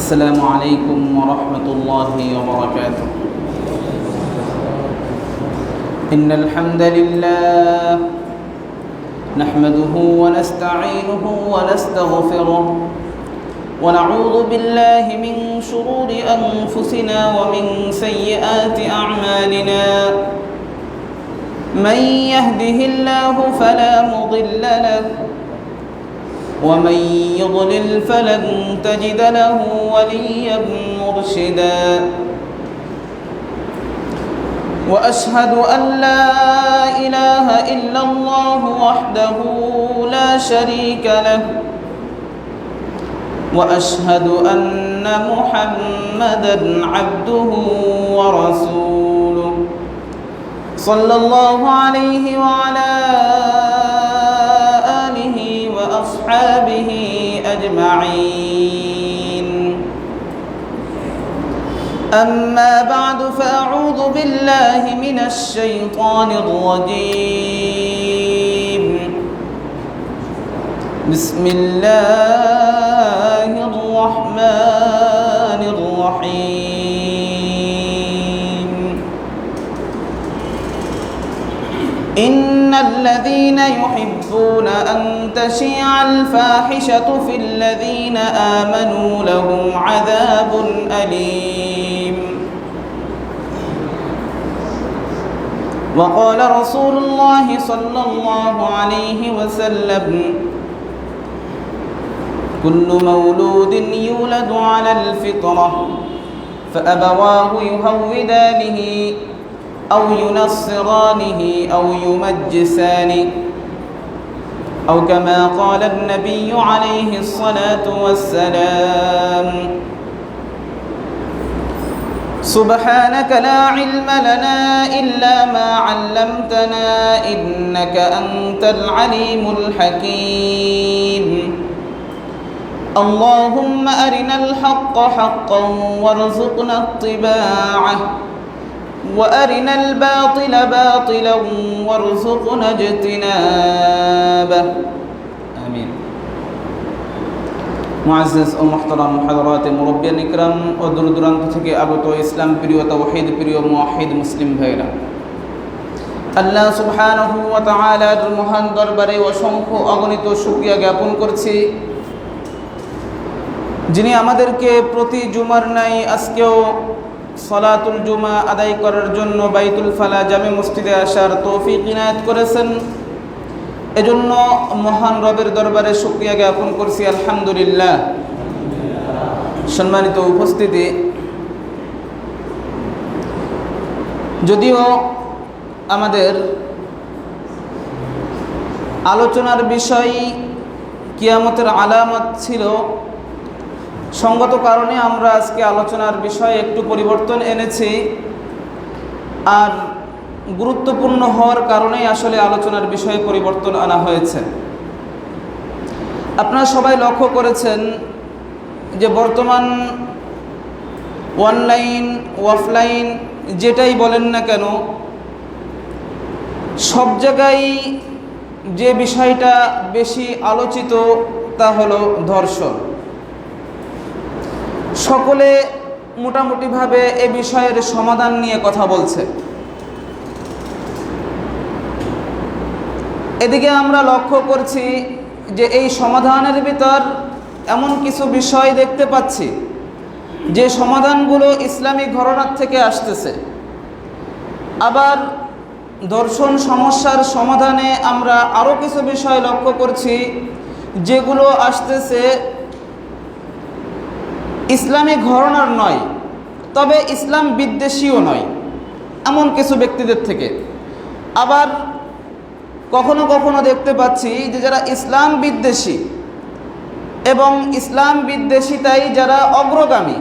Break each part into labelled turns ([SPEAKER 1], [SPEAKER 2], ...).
[SPEAKER 1] السلام عليكم ورحمة الله وبركاته. إن الحمد لله نحمده ونستعينه ونستغفره ونعوذ بالله من شرور أنفسنا ومن سيئات أعمالنا. من يهده الله فلا مضل له ومن يضلل فلن تجد له وليا مرشدا. وأشهد أن لا إله إلا الله وحده لا شريك له وأشهد أن محمدا عبده ورسوله صلى الله عليه وعلى آله وأصحابه أجمعين. أما بعد فأعوذ بالله من الشيطان الرجيم. بسم الله الرحمن الرحيم. إن الذين يحبون أن تشيع الفاحشة في الذين آمنوا لهم عذاب أليم. وقال رسول الله صلى الله عليه وسلم: كل مولود يولد على الفطرة فأبواه يهودانه أو ينصرانه أو يمجسانه أو كما قال النبي عليه الصلاة والسلام. سبحانك لا علم لنا إلا ما علمتنا إنك أنت العليم الحكيم. اللهم أرنا الحق حقا وارزقنا اتباعه وأرنا الباطل باطلا وارزقنا اجتنابه. آمين. মুআজ্জাজ ও মুহতারাম হাযরাত মুরব্বিয়ান ইকরাম ও দূর দূরান্ত থেকে আগত ইসলাম প্রিয় তাওহীদ প্রিয় মুওয়াহহিদ মুসলিম ভাইরা, আল্লাহ সুবহানাহু ওয়া তাআলার মহান দরবারে অসংখ্য অগণিত শুকরিয়া জ্ঞাপন করছি, যিনি আমাদেরকে প্রতি জুমার ন্যায় আজকেও সলাতুল জুমা আদায় করার জন্য বাইতুল ফালা জামে মসজিদে আসার তৌফিক ইনায়াত করেছেন। এজন্য মহান রবের দরবারে শুকরিয়া জ্ঞাপন করছি, আলহামদুলিল্লাহ। সম্মানিত উপস্থিতি, যদিও আমাদের আলোচনার বিষয় কিয়ামতের আলামত ছিল, সঙ্গত কারণে আমরা আজকে আলোচনার বিষয়ে একটু পরিবর্তন এনেছি, আর গুরুত্বপূর্ণ হওয়ার কারণেই আসলে আলোচনার বিষয়ে পরিবর্তন আনা হয়েছে। আপনারা সবাই লক্ষ্য করেছেন যে বর্তমান অনলাইন অফলাইন যেটাই বলেন না কেন, সব জায়গায় যে বিষয়টা বেশি আলোচিত তা হলো ধর্ষণ। সকলে মোটামুটিভাবে এ বিষয়ের সমাধান নিয়ে কথা বলছে। এদিকে আমরা লক্ষ্য করছি যে এই সমাধানের ভিতর এমন কিছু বিষয় দেখতে পাচ্ছি যে সমাধানগুলো ইসলামী ঘরানার থেকে আসতেছে। আবার ধর্ষণ সমস্যার সমাধানে আমরা আরও কিছু বিষয় লক্ষ্য করছি যেগুলো আসতেছে ইসলামী ঘরানার নয়, তবে ইসলাম বিদ্বেষীও নয়, এমন কিছু ব্যক্তিদের থেকে। আবার কখনো কখনো দেখতে পাচ্ছি যে যারা ইসলাম বিদ্বেষী এবং ইসলাম বিদ্বেষিতাই যারা অগ্রগামী,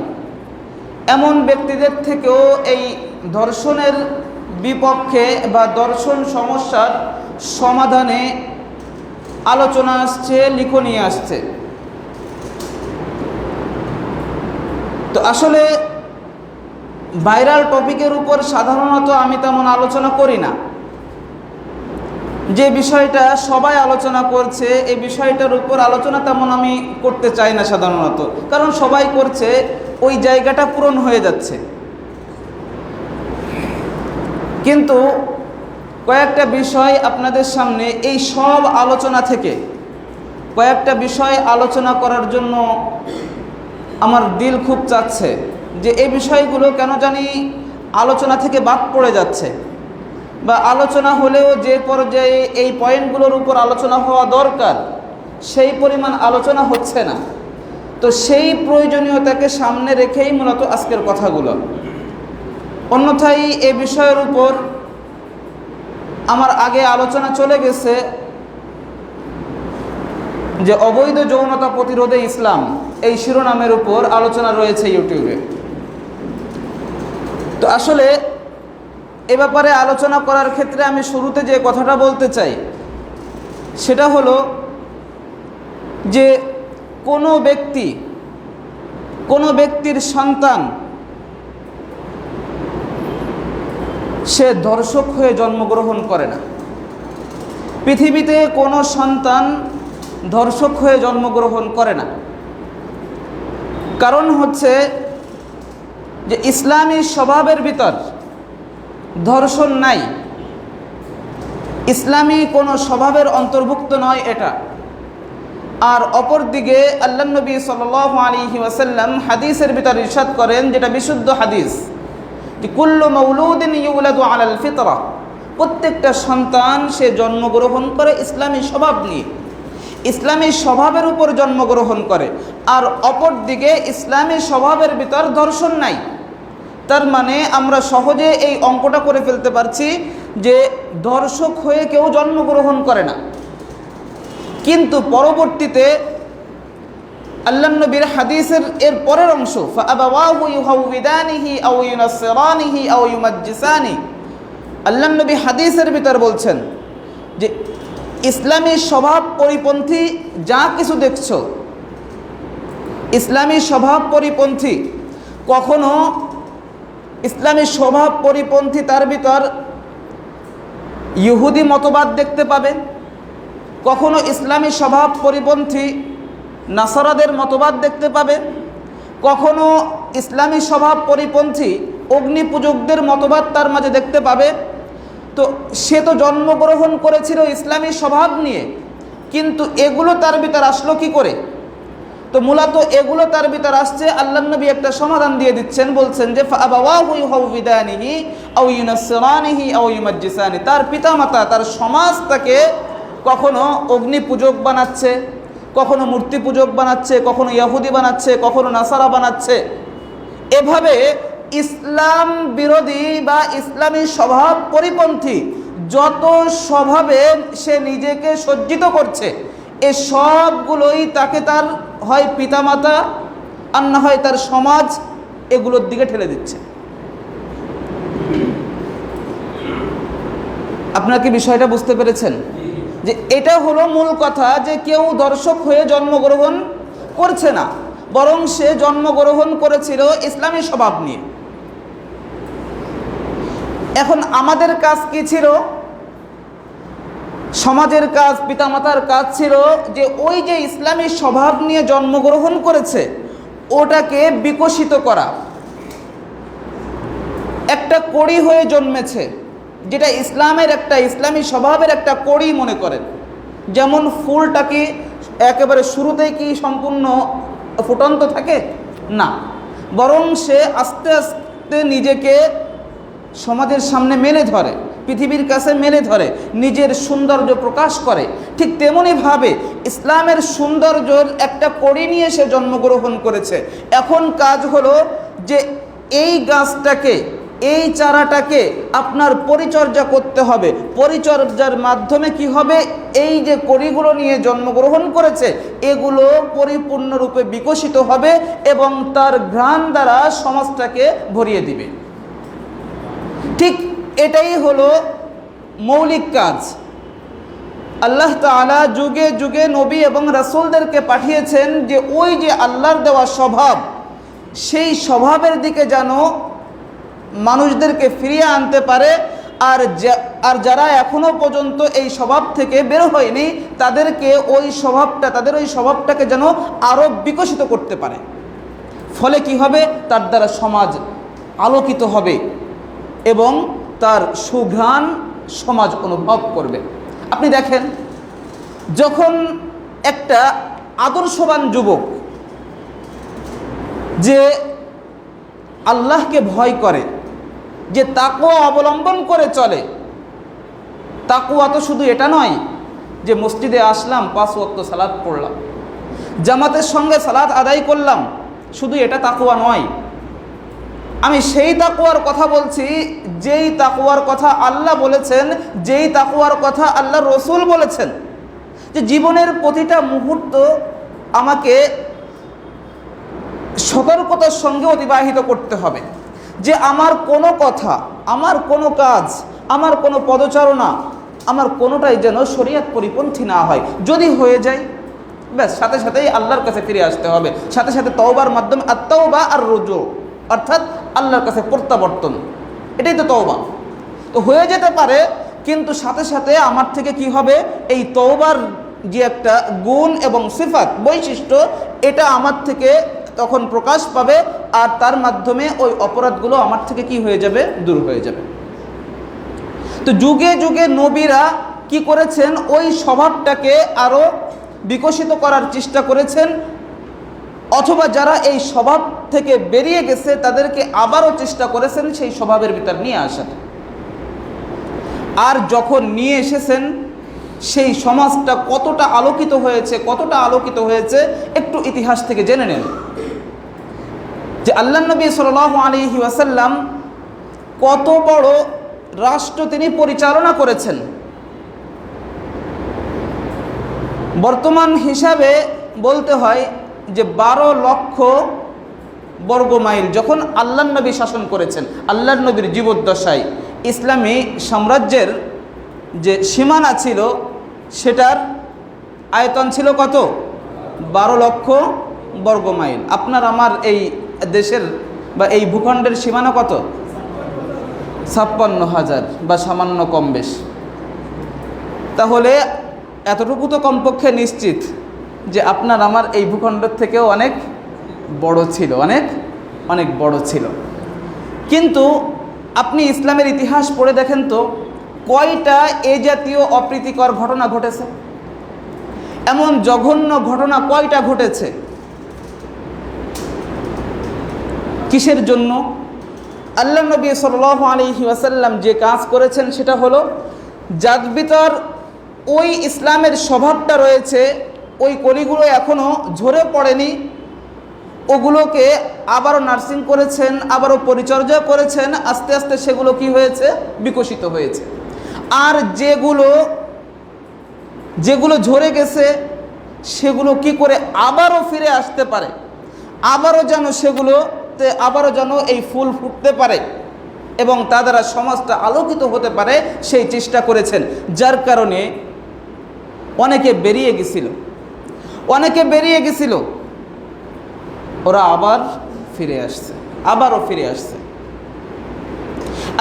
[SPEAKER 1] এমন ব্যক্তিদের থেকেও এই ধর্ষণের বিপক্ষে বা ধর্ষণ সমস্যার সমাধানে আলোচনা আসছে, লিখনী আসছে। তো আসলে ভাইরাল টপিকের উপর সাধারণত আমি তেমন আলোচনা করি না, যে বিষয়টা সবাই আলোচনা করছে, এই বিষয়টার উপর আলোচনা তেমন আমি করতে চাই না সাধারণত, কারণ সবাই করছে, ওই জায়গাটা পূরণ হয়ে যাচ্ছে। কিন্তু কয়েকটা বিষয় আপনাদের সামনে এই সব আলোচনা থেকে কয়েকটা বিষয় আলোচনা করার জন্য আমার দিল খুব চাচ্ছে যে এই বিষয়গুলো কেন জানি আলোচনা থেকে বাদ পড়ে যাচ্ছে, বা আলোচনা হলেও যে পর্যায়ে এই পয়েন্টগুলোর উপর আলোচনা হওয়া দরকার সেই পরিমাণ আলোচনা হচ্ছে না। তো সেই প্রয়োজনীয়তাকে সামনে রেখেই মূলত আজকের কথাগুলো। অন্যথায় এই বিষয়ের উপর আমার আগে আলোচনা চলে গেছে যে অবৈধ যৌনতা প্রতিরোধে ইসলাম, এই শিরোনামের উপর আলোচনা রয়েছে ইউটিউবে। তো আসলে এ ব্যাপারে আলোচনা করার ক্ষেত্রে আমি শুরুতে যে কথাটা বলতে চাই সেটা হলো যে কোনো ব্যক্তির সন্তান সে ধর্ষক হয়ে জন্মগ্রহণ করে না। পৃথিবীতে কোনো সন্তান ধর্ষক হয়ে জন্মগ্রহণ করে না। কারণ হচ্ছে যে ইসলামী স্বভাবের ভিতর ধর্ষণ নাই, ইসলামী কোনো স্বভাবের অন্তর্ভুক্ত নয় এটা। আর অপরদিকে আল্লাহ নবী সাল্লাল্লাহু আলাইহি ওয়াসাল্লাম হাদিসের ভিতর ইরশাদ করেন, যেটা বিশুদ্ধ হাদিস, যে কুল্লু মাউলুদিন ইউলাদু আলাল ফিতরা, প্রত্যেকটা সন্তান সে জন্মগ্রহণ করে ইসলামী স্বভাব নিয়ে, ইসলামী স্বভাবের উপর জন্মগ্রহণ করে। আর অপরদিকে ইসলামী স্বভাবের ভিতর ধর্ষণ নাই। তার মানে আমরা সহজে এই অঙ্কটা করে ফেলতে পারছি যে ধর্ষক হয়ে কেউ জন্মগ্রহণ করে না। কিন্তু পরবর্তীতে আল্লাহ নবীর হাদিসের এর পরের অংশ, ফাআবাওয়াহু ইউহাউবিদানিহি আও ইউনাসসিরানিহি আও ইউমাজ্জিসানি, আল্লাহ নবী হাদিসের ভিতর বলছেন যে ইসলামী স্বভাব পরিপন্থী যা কিছু দেখছো, ইসলামী স্বভাব পরিপন্থী, কখনো ইসলামী স্বভাব পরিপন্থী তার ভিতর ইহুদি মতবাদ দেখতে পাবে, কখনো ইসলামী স্বভাব পরিপন্থী নাসারাদের মতবাদ দেখতে পাবে, কখনো ইসলামী স্বভাব পরিপন্থী অগ্নি পূজকদের মতবাদ তার মাঝে দেখতে পাবে। তো সে তো জন্মগ্রহণ করেছিল ইসলামী স্বভাব নিয়ে, কিন্তু এগুলো তার ভিতর আসলো কি করে? তো মূলত এগুলো তার ভিতর আসছে, আল্লাহ নবী একটা সমাধান দিয়ে দিচ্ছেন, বলছেন যে ফাআবাওয়াহু ইউহাউবিদানিহি আও ইউনাসসিরানিহি আও ইউমাজ্জিসানি, তার পিতামাতা, তার সমাজ তাকে কখনো অগ্নি পূজক বানাচ্ছে, কখনো মূর্তি পূজক বানাচ্ছে, কখনো ইহুদি বানাচ্ছে, কখনো নাসারা বানাচ্ছে। এভাবে ইসলাম বিরোধী বা ইসলামী স্বভাব পরিপন্থী যত স্বভাবে সে নিজেকে সজ্জিত করছে, এ সবগুলোই তাকে তার হয় পিতামাতা আর না হয় তার সমাজ এগুলোর দিকে ঠেলে দিচ্ছে। আপনারা কি বিষয়টা বুঝতে পেরেছেন? যে এটা হলো মূল কথা, যে কেউ দর্শক হয়ে জন্মগ্রহণ করছে না, বরং সে জন্মগ্রহণ করেছিল ইসলামী স্বভাব নিয়ে। এখন আমাদের কাজ কি ছিল? সমাজের কাজ, পিতামাতার কাজ ছিল যে ওই যে ইসলামী স্বভাব নিয়ে জন্মগ্রহণ করেছে ওটাকে বিকশিত করা। একটা কড়ি হয়ে জন্মেছে, যেটা ইসলামের একটা ইসলামী স্বভাবের একটা কড়ি মনে করেন। যেমন ফুলটাকে একেবারে শুরুতেই কি সম্পূর্ণ ফুটন্ত থাকে না, বরং সে আস্তে আস্তে নিজেকে সমাজের সামনে মেলে ধরে, পৃথিবীর কাছে মেলে ধরে, নিজের সৌন্দর্য প্রকাশ করে। ঠিক তেমনিভাবে ইসলামের সৌন্দর্যর একটা কড়ি নিয়ে সে জন্মগ্রহণ করেছে। এখন কাজ হলো যে এই গাছটাকে, এই চারাটাকে আপনার পরিচর্যা করতে হবে। পরিচর্যার মাধ্যমে কি হবে? এই যে কড়িগুলো নিয়ে জন্মগ্রহণ করেছে এগুলো পরিপূর্ণরূপে বিকশিত হবে এবং তার ঘ্রাণ দ্বারা সমাজটাকে ভরিয়ে দিবে। ঠিক এটাই হলো মৌলিক কাজ। আল্লাহ তাআলা যুগে যুগে নবী এবং রাসূলদেরকে পাঠিয়েছেন যে ওই যে আল্লাহর দেওয়া স্বভাব, সেই স্বভাবের দিকে যেন মানুষদেরকে ফিরিয়ে আনতে পারে। আর যারা এখনো পর্যন্ত এই স্বভাব থেকে বের হয়নি তাদেরকে তাদের ওই স্বভাবটাকে যেন আরো বিকশিত করতে পারে। ফলে কি হবে, তার দ্বারা সমাজ আলোকিত হবে এবং তার সুঘ্রাণ সমাজ অনুভব করবে। আপনি দেখেন, যখন একটা আদর্শবান যুবক যে আল্লাহকে ভয় করে, যে তাকওয়া অবলম্বন করে চলে, তাকওয়া তো শুধু এটা নয় যে মসজিদে আসলাম, 5 ওয়াক্ত সালাত পড়লাম, জামাতের সঙ্গে সালাত আদায় করলাম, শুধু এটা তাকওয়া নয়। আমি সেই তাকওয়ার কথা বলছি যেই তাকওয়ার কথা আল্লাহ বলেছেন, যেই তাকওয়ার কথা আল্লাহ রসুল বলেছেন, যে জীবনের প্রতিটা মুহূর্ত আমাকে সতর্কতার সঙ্গে অতিবাহিত করতে হবে। যে আমার কোনো কথা, আমার কোনো কাজ, আমার কোনো পদচারণা, আমার কোনোটাই যেন শরীয়ত পরিপন্থী না হয়। যদি হয়ে যায়, ব্যাস সাথে সাথেই আল্লাহর কাছে ফিরে আসতে হবে। সাথে সাথে তওবার মাধ্যমে আত-তাওবা আর রুজু, অর্থাৎ আল্লাহর কাছে প্রত্যাবর্তন, এটাই তো তওবা। তো হয়ে যেতে পারে, কিন্তু সাথে সাথে আমার থেকে কি হবে, এই তওবার যে একটা গুণ এবং সিফাত, বৈশিষ্ট্য, এটা আমার থেকে তখন প্রকাশ পাবে, আর তার মাধ্যমে ওই অপরাধগুলো আমার থেকে কি হয়ে যাবে, দূর হয়ে যাবে। তো যুগে যুগে নবীরা কি করেছেন, ওই স্বভাবটাকে আরো বিকশিত করার চেষ্টা করেছেন, অথবা যারা এই স্বভাব থেকে বেরিয়ে গেছে তাদেরকে আবারও চেষ্টা করেছেন সেই স্বভাবের ভিতর নিয়ে আসার। আর যখন নিয়ে এসেছেন, সেই সমাজটা কতটা আলোকিত হয়েছে একটু ইতিহাস থেকে জেনে নেন। যে আল্লাহ নবী সাল্লাল্লাহু আলাইহি ওয়াসাল্লাম কত বড় রাষ্ট্র তিনি পরিচালনা করেছেন। বর্তমান হিসাবে বলতে হয় যে 12 লক্ষ বর্গ মাইল যখন আল্লাহ নবী শাসন করেছেন, আল্লাহ নবীর জীবদ্দশায় ইসলামী সাম্রাজ্যের যে সীমানা ছিল সেটার আয়তন ছিল কত, 12 লক্ষ বর্গ মাইল। আপনার আমার এই দেশের বা এই ভূখণ্ডের সীমানা কত, 56,000 বা সামান্য কম বেশ। তাহলে এতটুকু তো কমপক্ষে নিশ্চিত যে আপনার আমার এই ভূখণ্ডের থেকেও অনেক বড় ছিল, অনেক বড় ছিল। কিন্তু আপনি ইসলামের ইতিহাস পড়ে দেখেন তো, কয়টা এ জাতীয় অপ্রীতিকর ঘটনা ঘটেছে, এমন জঘন্য ঘটনা কয়টা ঘটেছে। কিসের জন্য? আল্লাহ নবী সাল্লাল্লাহু আলাইহি ওয়াসাল্লাম যে কাজ করেছেন সেটা হলো, যার ভিতর ওই ইসলামের স্বভাবটা রয়েছে, ওই কলিগুলো এখনও ঝরে পড়েনি, ওগুলোকে আবারও নার্সিং করেছেন, আবারও পরিচর্যা করেছেন, আস্তে আস্তে সেগুলো কি হয়েছে, বিকশিত হয়েছে। আর যেগুলো ঝরে গেছে সেগুলো কি করে আবারও ফিরে আসতে পারে, আবারও যেন এই ফুল ফুটতে পারে এবং তা দ্বারা সমাজটা আলোকিত হতে পারে, সেই চেষ্টা করেছেন। যার কারণে অনেকে বেরিয়ে গেছিল, ওরা আবারও ফিরে আসছে।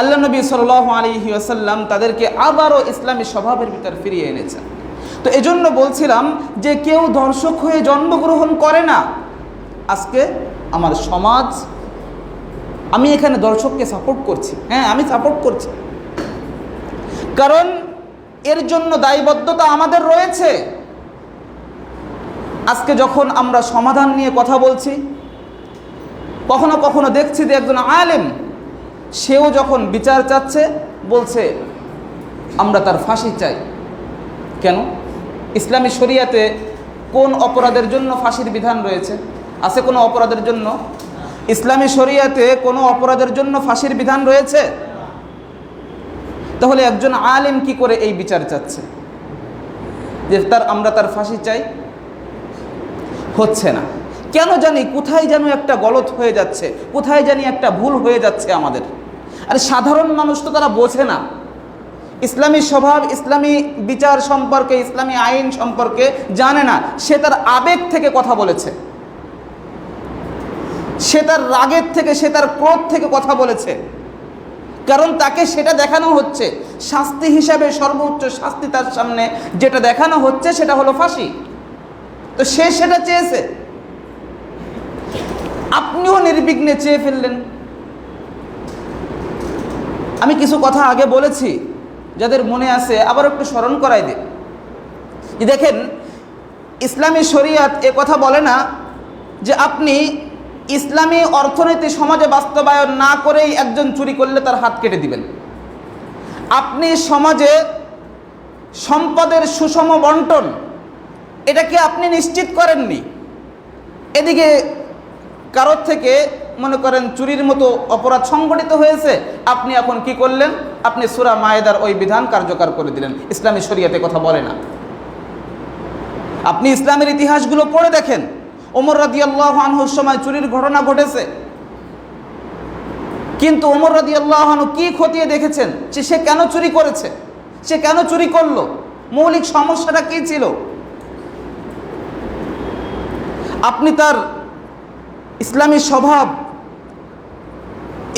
[SPEAKER 1] আল্লাহ নবী সাল্লাল্লাহু আলাইহি ওয়াসাল্লাম তাদেরকে আবারও ইসলামী স্বভাবের ভিতর ফিরিয়ে এনেছেন। তো এজন্য বলছিলাম যে কেউ দর্শক হয়ে জন্মগ্রহণ করে না। আজকে আমার সমাজ, আমি এখানে দর্শককে সাপোর্ট করছি, হ্যাঁ আমি সাপোর্ট করছি, কারণ এর জন্য দায়বদ্ধতা আমাদের রয়েছে। আজকে যখন আমরা সমাধান নিয়ে কথা বলছি, কখনো কখনো দেখছি যে একজন আলেম, সেও যখন বিচার চাচ্ছে বলছে আমরা তার ফাঁসি চাই। কেন? ইসলামী শরিয়াতে কোন অপরাধের জন্য ফাঁসির বিধান রয়েছে? আছে কোনো অপরাধের জন্য? ইসলামী শরিয়াতে কোনো অপরাধের জন্য ফাঁসির বিধান রয়েছে? তাহলে একজন আলেম কি করে এই বিচার চাচ্ছে যে আমরা তার ফাঁসি চাই? হচ্ছে না। কেন জানি কোথায় যেন একটা গলত হয়ে যাচ্ছে, কোথায় জানি একটা ভুল হয়ে যাচ্ছে আমাদের। আর সাধারণ মানুষ তো তারা বোঝে না ইসলামী স্বভাব, ইসলামী বিচার সম্পর্কে, ইসলামী আইন সম্পর্কে জানে না। সে তার আবেগ থেকে কথা বলেছে, সে তার রাগের থেকে, সে তার ক্রোধ থেকে কথা বলেছে। কারণ তাকে সেটা দেখানো হচ্ছে শাস্তি হিসাবে, সর্বোচ্চ শাস্তি তার সামনে যেটা দেখানো হচ্ছে সেটা হলো ফাঁসি। তো সে সেটা চেয়েছে, আপনিও নির্বিঘ্নে চেয়ে ফেললেন। আমি কিছু কথা আগে বলেছি, যাদের মনে আছে আবার একটু স্মরণ করাই দিই। দেখেন, ইসলামী শরিয়াত এ কথা বলে না যে আপনি ইসলামী অর্থনীতি সমাজে বাস্তবায়ন না করেই একজন চুরি করলে তার হাত কেটে দিবেন। আপনি সমাজে সম্পদের সুষম বন্টন এটাকে আপনি নিশ্চিত করেননি, এদিকে কারোর থেকে মনে করেন চুরির মতো অপরাধ সংগঠিত হয়েছে, আপনি এখন কি করলেন? আপনি সূরা মায়েদার ওই বিধান কার্যকর করে দিলেন। ইসলামী শরিয়াতে কথা বলে না। আপনি ইসলামের ইতিহাসগুলো পড়ে দেখেন, ওমর রাদিয়াল্লাহু আনহুর সময় চুরির ঘটনা ঘটেছে, কিন্তু ওমর রাদিয়াল্লাহু আনহু কি খতিয়ে দেখেছেন যে সে কেন চুরি করেছে, সে কেন চুরি করলো, মৌলিক সমস্যাটা কি ছিল? আপনি তার ইসলামী স্বভাব,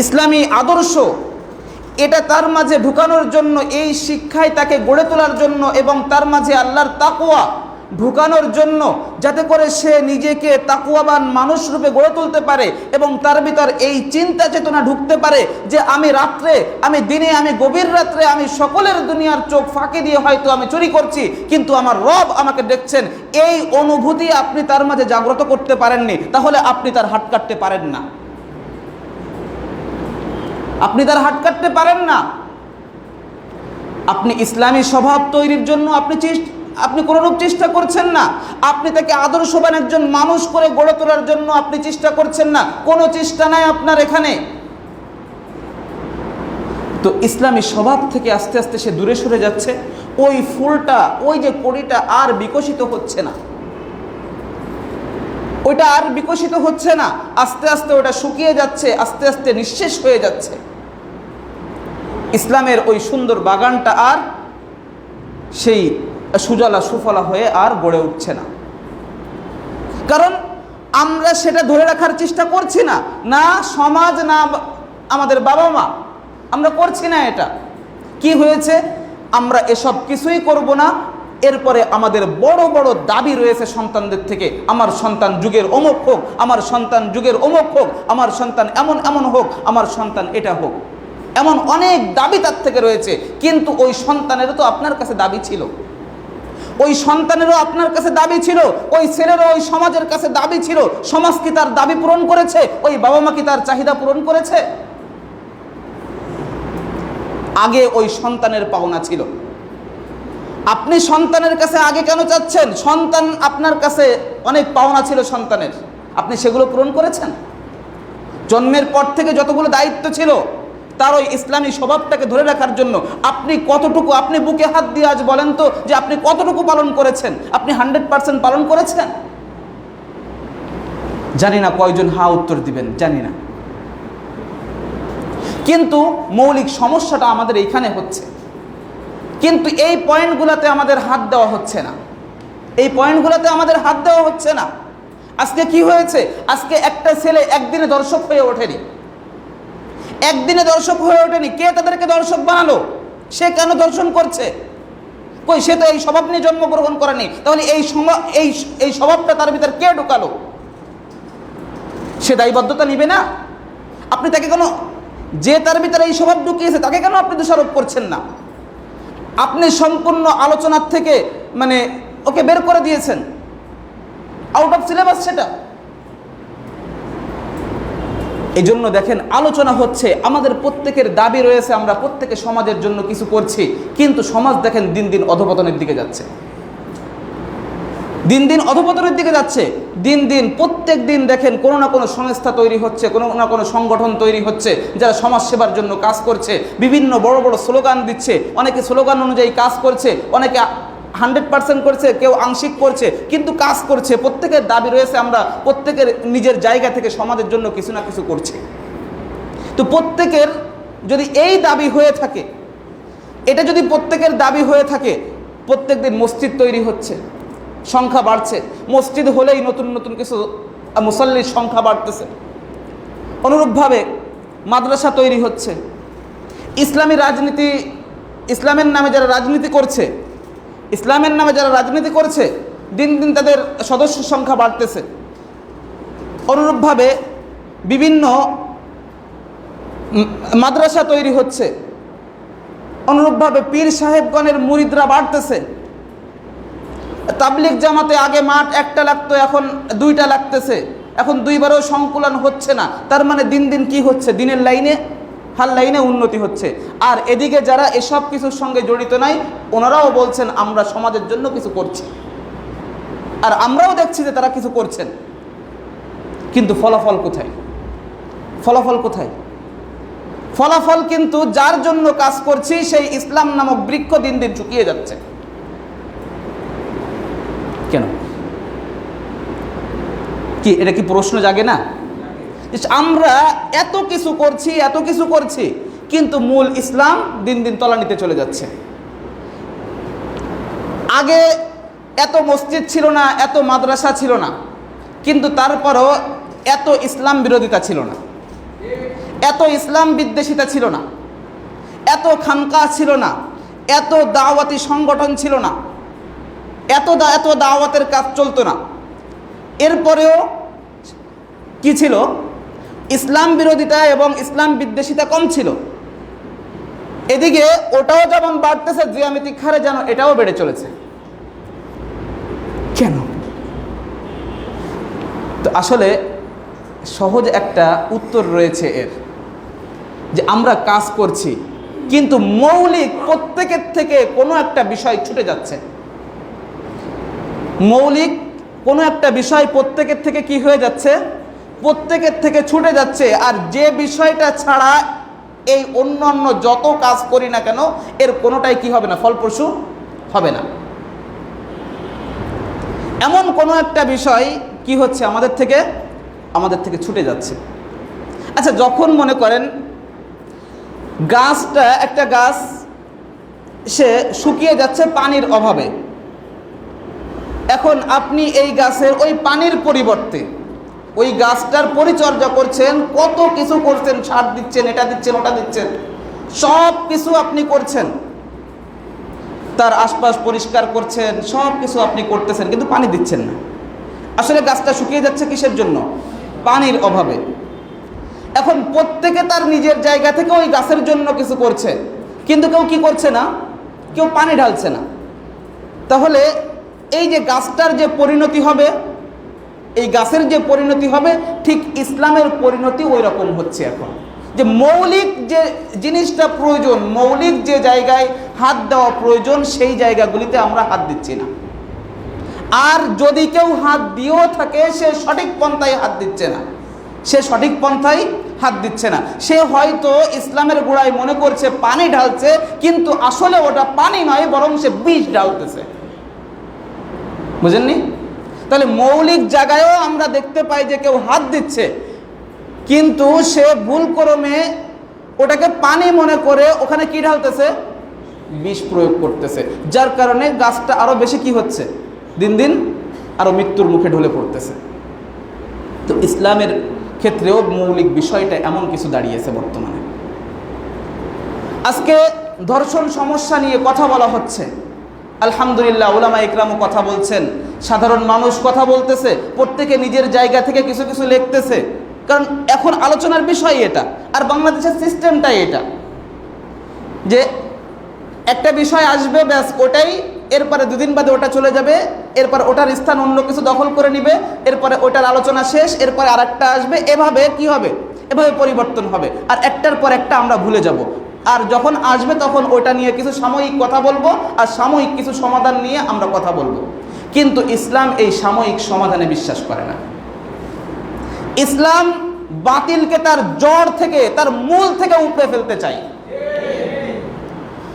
[SPEAKER 1] ইসলামী আদর্শ এটা তার মাঝে ঢুকানোর জন্য, এই শিক্ষায় তাকে গড়ে তোলার জন্য এবং তার মাঝে আল্লাহর তাকওয়া ঢুকানোর জন্য, যাতে করে সে নিজেকে তাকওয়াবান মানুষ রূপে গড়ে তুলতে পারে এবং তার ভিতর এই চিন্তা চেতনা ঢুকতে পারে যে আমি রাত্রে, আমি দিনে, আমি গভীর রাত্রে, আমি সকলের দুনিয়ার চোখ ফাঁকি দিয়ে হয়তো আমি চুরি করছি, কিন্তু আমার রব আমাকে দেখছেন। এই অনুভূতি আপনি তার মাঝে জাগ্রত করতে পারেননি, তাহলে আপনি তার হাত কাটতে পারেন না। আপনি তার হাত কাটতে পারেন না। আপনি ইসলামী স্বভাব তৈরির জন্য আপনি কোনোরূপ চেষ্টা করছেন না। আপনি তাকে আদর্শবান একজন মানুষ করে গড়ে তোলার জন্য আপনি চেষ্টা করছেন না, কোনো চেষ্টা নাই আপনার এখানে। তো ইসলামী স্বভাব থেকে আস্তে আস্তে সে দূরে সরে যাচ্ছে। ওই ফুলটা, ওই যে কড়িটা আর বিকশিত হচ্ছে না, ওইটা আর বিকশিত হচ্ছে না, আস্তে আস্তে ওটা শুকিয়ে যাচ্ছে, আস্তে আস্তে নিঃশেষ হয়ে যাচ্ছে। ইসলামের ওই সুন্দর বাগানটা আর সেই সুজলা সুফলা হয়ে আর গড়ে উঠছে না, কারণ আমরা সেটা ধরে রাখার চেষ্টা করছি না, না সমাজ, না আমাদের বাবা মা, আমরা করছি না। এটা কি হয়েছে? আমরা এসব কিছুই করব না। এরপরে আমাদের বড় বড় দাবি রয়েছে সন্তানদের থেকে, আমার সন্তান যুগের অমুক হোক, আমার সন্তান যুগের অমুক হোক, আমার সন্তান এমন এমন হোক, আমার সন্তান এটা হোক, এমন অনেক দাবি তার থেকে রয়েছে। কিন্তু ওই সন্তানেরও তো আপনার কাছে দাবি ছিল, ওই সন্তানেরও আপনার কাছে দাবি ছিল, ওই ছেলেরও ওই সমাজের কাছে দাবি ছিল। সমাজ কি তার দাবি পূরণ করেছে? ওই বাবা মা কি তার চাহিদা পূরণ করেছে? আগে ওই সন্তানের পাওনা ছিল। আপনি সন্তানের কাছে আগে কেন চাচ্ছেন? সন্তান আপনার কাছে অনেক পাওনা ছিল সন্তানের, আপনি সেগুলো পূরণ করেছেন? জন্মের পর থেকে যতগুলো দায়িত্ব ছিল তার ওই ইসলামী স্বভাবটাকে ধরে রাখার জন্য আপনি কতটুকু, আপনি বুকে হাত দিয়ে আজ বলেন তো যে আপনি কতটুকু পালন করেছেন? আপনি 100% পালন করেছেন? জানি না কয়জন হা উত্তর দিবেন, জানি না। কিন্তু মৌলিক সমস্যাটা আমাদের এইখানে হচ্ছে, কিন্তু এই পয়েন্টগুলোতে আমাদের হাত দেওয়া হচ্ছে না, এই পয়েন্টগুলোতে আমাদের হাত দেওয়া হচ্ছে না। আজকে কি হয়েছে? আজকে একটা ছেলে একদিনে দর্শক হয়ে ওঠেনি, একদিনে দর্শক হয়ে ওঠেনি। কে তাদেরকে দর্শক বানালো? সে কেন দর্শন করছে? কই, সে তো এই স্বভাব নিয়ে জন্মগ্রহণ করেনি। তাহলে এই স্বভাবটা তার ভিতর কে ঢুকালো? সে দায়বদ্ধতা নিবে না? আপনি তাকে কেন, যে তার ভিতরে এই স্বভাব ঢুকিয়েছে তাকে কেন আপনি দোষারোপ করছেন না? আপনি সম্পূর্ণ আলোচনার থেকে ওকে বের করে দিয়েছেন, আউট অফ সিলেবাস সেটা। এই জন্য দেখেন, আলোচনা হচ্ছে, আমাদের প্রত্যেকের দাবি রয়েছে, আমরা প্রত্যেকে সমাজের জন্য কিছু করছি, কিন্তু সমাজ দেখেন দিন দিন অধপতনের দিকে যাচ্ছে, দিন দিন অধপতনের দিকে যাচ্ছে। দিন দিন প্রত্যেক দিন দেখেন কোনো না কোনো সংস্থা তৈরি হচ্ছে, কোনো না কোনো সংগঠন তৈরি হচ্ছে যারা সমাজ সেবার জন্য কাজ করছে, বিভিন্ন বড় বড় স্লোগান দিচ্ছে। অনেকে স্লোগান অনুযায়ী কাজ করছে, অনেকে 100% করছে, কেউ আংশিক করছে, কিন্তু কাজ করছে। প্রত্যেকের দাবি রয়েছে, আমরা প্রত্যেকের নিজের জায়গা থেকে সমাজের জন্য কিছু না কিছু করছি। তো প্রত্যেকের যদি এই দাবি হয়ে থাকে, এটা যদি প্রত্যেকের দাবি হয়ে থাকে, প্রত্যেক দিন মসজিদ তৈরি হচ্ছে, সংখ্যা বাড়ছে, মসজিদ হলেই নতুন নতুন কিছু মুসল্লির সংখ্যা বাড়তেছে, অনুরূপভাবে মাদ্রাসা তৈরি হচ্ছে, ইসলামী রাজনীতি, ইসলামের নামে যারা রাজনীতি করছে, ইসলামের নামে যারা রাজনীতি করছে, দিন দিন তাদের সদস্য সংখ্যা বাড়তেছে। অনুরূপভাবে বিভিন্ন মাদ্রাসা তৈরি হচ্ছে, অনুরূপভাবে পীর সাহেবগণের মুরিদরা বাড়তেছে। তাবলিগ জামাতে আগে মাঠ একটা লাগতো, এখন 2টা লাগতেছে, এখন 2বারও সংকুলন হচ্ছে না। তার মানে দিন দিন কি হচ্ছে, দিনের লাইনে হাল লাইনে উন্নতি হচ্ছে। আর এদিকে যারা এসব কিছুর সঙ্গে জড়িত নাই, ওনারাও বলছেন আমরা সমাজের জন্য কিছু করছি, আর আমরাও দেখছি যে তারা কিছু করছেন, কিন্তু ফলাফল কোথায়? ফলাফল কোথায়? ফলাফল কিন্তু যার জন্য কাজ করছি সেই ইসলাম নামক বৃক্ষ দিন দিন শুকিয়ে যাচ্ছে। কেন? কি এটা কি প্রশ্ন জাগে না? আমরা এত কিছু করছি, এত কিছু করছি, কিন্তু মূল ইসলাম দিন দিন তলানিতে চলে যাচ্ছে। আগে এত মসজিদ ছিল না, এত মাদ্রাসা ছিল না, কিন্তু তারপরও এত ইসলাম বিরোধিতা ছিল না, এত ইসলাম বিদ্বেষিতা ছিল না, এত খানকা ছিল না, এত দাওয়াতি সংগঠন ছিল না, এত দাওয়াতের কাজ চলতো না। এরপরেও কি ছিল? ইসলাম বিরোধিতা এবং ইসলাম বিদ্বেষিতা কম ছিল। এদিকে ওটাও যেমন বাড়তেছে, জ্যামিতিক হারে যেন এটাও বেড়ে চলেছে। কেন? তো আসলে সহজ একটা উত্তর রয়েছে এর, যে আমরা কাজ করছি কিন্তু মৌলিক প্রত্যেকের থেকে কোনো একটা বিষয় ছুটে যাচ্ছে। মৌলিক কোনো একটা বিষয় প্রত্যেকের থেকে কি হয়ে যাচ্ছে? প্রত্যেকের থেকে ছুটে যাচ্ছে। আর যে বিষয়টা ছাড়া এই অন্যান্য যত কাজ করি না কেন, এর কোনোটাই কি হবে না? ফলপ্রসূ হবে না। এমন কোনো একটা বিষয় কি হচ্ছে? আমাদের থেকে ছুটে যাচ্ছে। আচ্ছা, যখন মনে করেন একটা গাছ সে শুকিয়ে যাচ্ছে পানির অভাবে, এখন আপনি এই গাছের ওই পানির পরিবর্তে ওই গাছটার পরিচর্যা করছেন, কত কিছু করছেন, সার দিচ্ছেন, এটা দিচ্ছেন, ওটা দিচ্ছেন, সব কিছু আপনি করছেন, তার আশপাশ পরিষ্কার করছেন, সব কিছু আপনি করতেছেন, কিন্তু পানি দিচ্ছেন না। আসলে গাছটা শুকিয়ে যাচ্ছে কিসের জন্য? পানির অভাবে। এখন প্রত্যেকে তার নিজের জায়গা থেকে ওই গাছের জন্য কিছু করছে, কিন্তু কেউ কি করছে না? কেউ পানি ঢালছে না। তাহলে এই যে গাছটার যে পরিণতি হবে, এই গাছের যে পরিণতি হবে, ঠিক ইসলামের পরিণতি ওই রকম হচ্ছে এখন। যে মৌলিক যে জিনিসটা প্রয়োজন, মৌলিক যে জায়গায় হাত দেওয়া প্রয়োজন, সেই জায়গাগুলিতে আমরা হাত দিচ্ছি না। আর যদি কেউ হাত দিয়েও থাকে, সে সঠিক পন্থায় হাত দিচ্ছে না, সে সঠিক পন্থায় হাত দিচ্ছে না। সে হয়তো ইসলামের গোড়ায় মনে করছে পানি ঢালছে, কিন্তু আসলে ওটা পানি নয়, বরং সে বিষ ঢালতেছে। বুঝেননি? তাহলে মৌলিক জায়গায়ও আমরা দেখতে পাই যে কেউ হাত দিচ্ছে, কিন্তু সে ভুলক্রমে ওটাকে পানি মনে করে ওখানে কি ঢালতেছে? বিষ প্রয়োগ করতেছে, যার কারণে গাছটা আরো বেশি কি হচ্ছে? দিন দিন আরো মৃত্যুর মুখে ঢলে পড়তেছে। তো ইসলামের ক্ষেত্রেও মৌলিক বিষয়টা এমন কিছু দাঁড়িয়েছে বর্তমানে। আজকে ধর্ষণ সমস্যা নিয়ে কথা বলা হচ্ছে, আলহামদুলিল্লাহ, উলামা ইকরামও কথা বলছেন, সাধারণ মানুষ কথা বলতেছে, প্রত্যেকে নিজের জায়গা থেকে কিছু কিছু লিখতেছে, কারণ এখন আলোচনার বিষয় এটা। আর বাংলাদেশের সিস্টেমটাই এটা, যে একটা বিষয় আসবে, ব্যাস ওটাই, এরপরে 2 দিন বাদে ওটা চলে যাবে, এরপর ওটার স্থান অন্য কিছু দখল করে নিবে, এরপরে ওটার আলোচনা শেষ, এরপরে আরেকটা আসবে, এভাবে কি হবে? এভাবে পরিবর্তন হবে, আর একটার পর একটা আমরা ভুলে যাব। আর যখন আসবে তখন ওটা নিয়ে কিছু সাময়িক কথা বলবো, আর সাময়িক কিছু সমাধান নিয়ে আমরা কথা বলবো। কিন্তু ইসলাম এই সাময়িক সমাধানে বিশ্বাস করে না। ইসলাম বাতিলকে তার জড় থেকে, তার মূল থেকে উপড়ে ফেলতে চায়।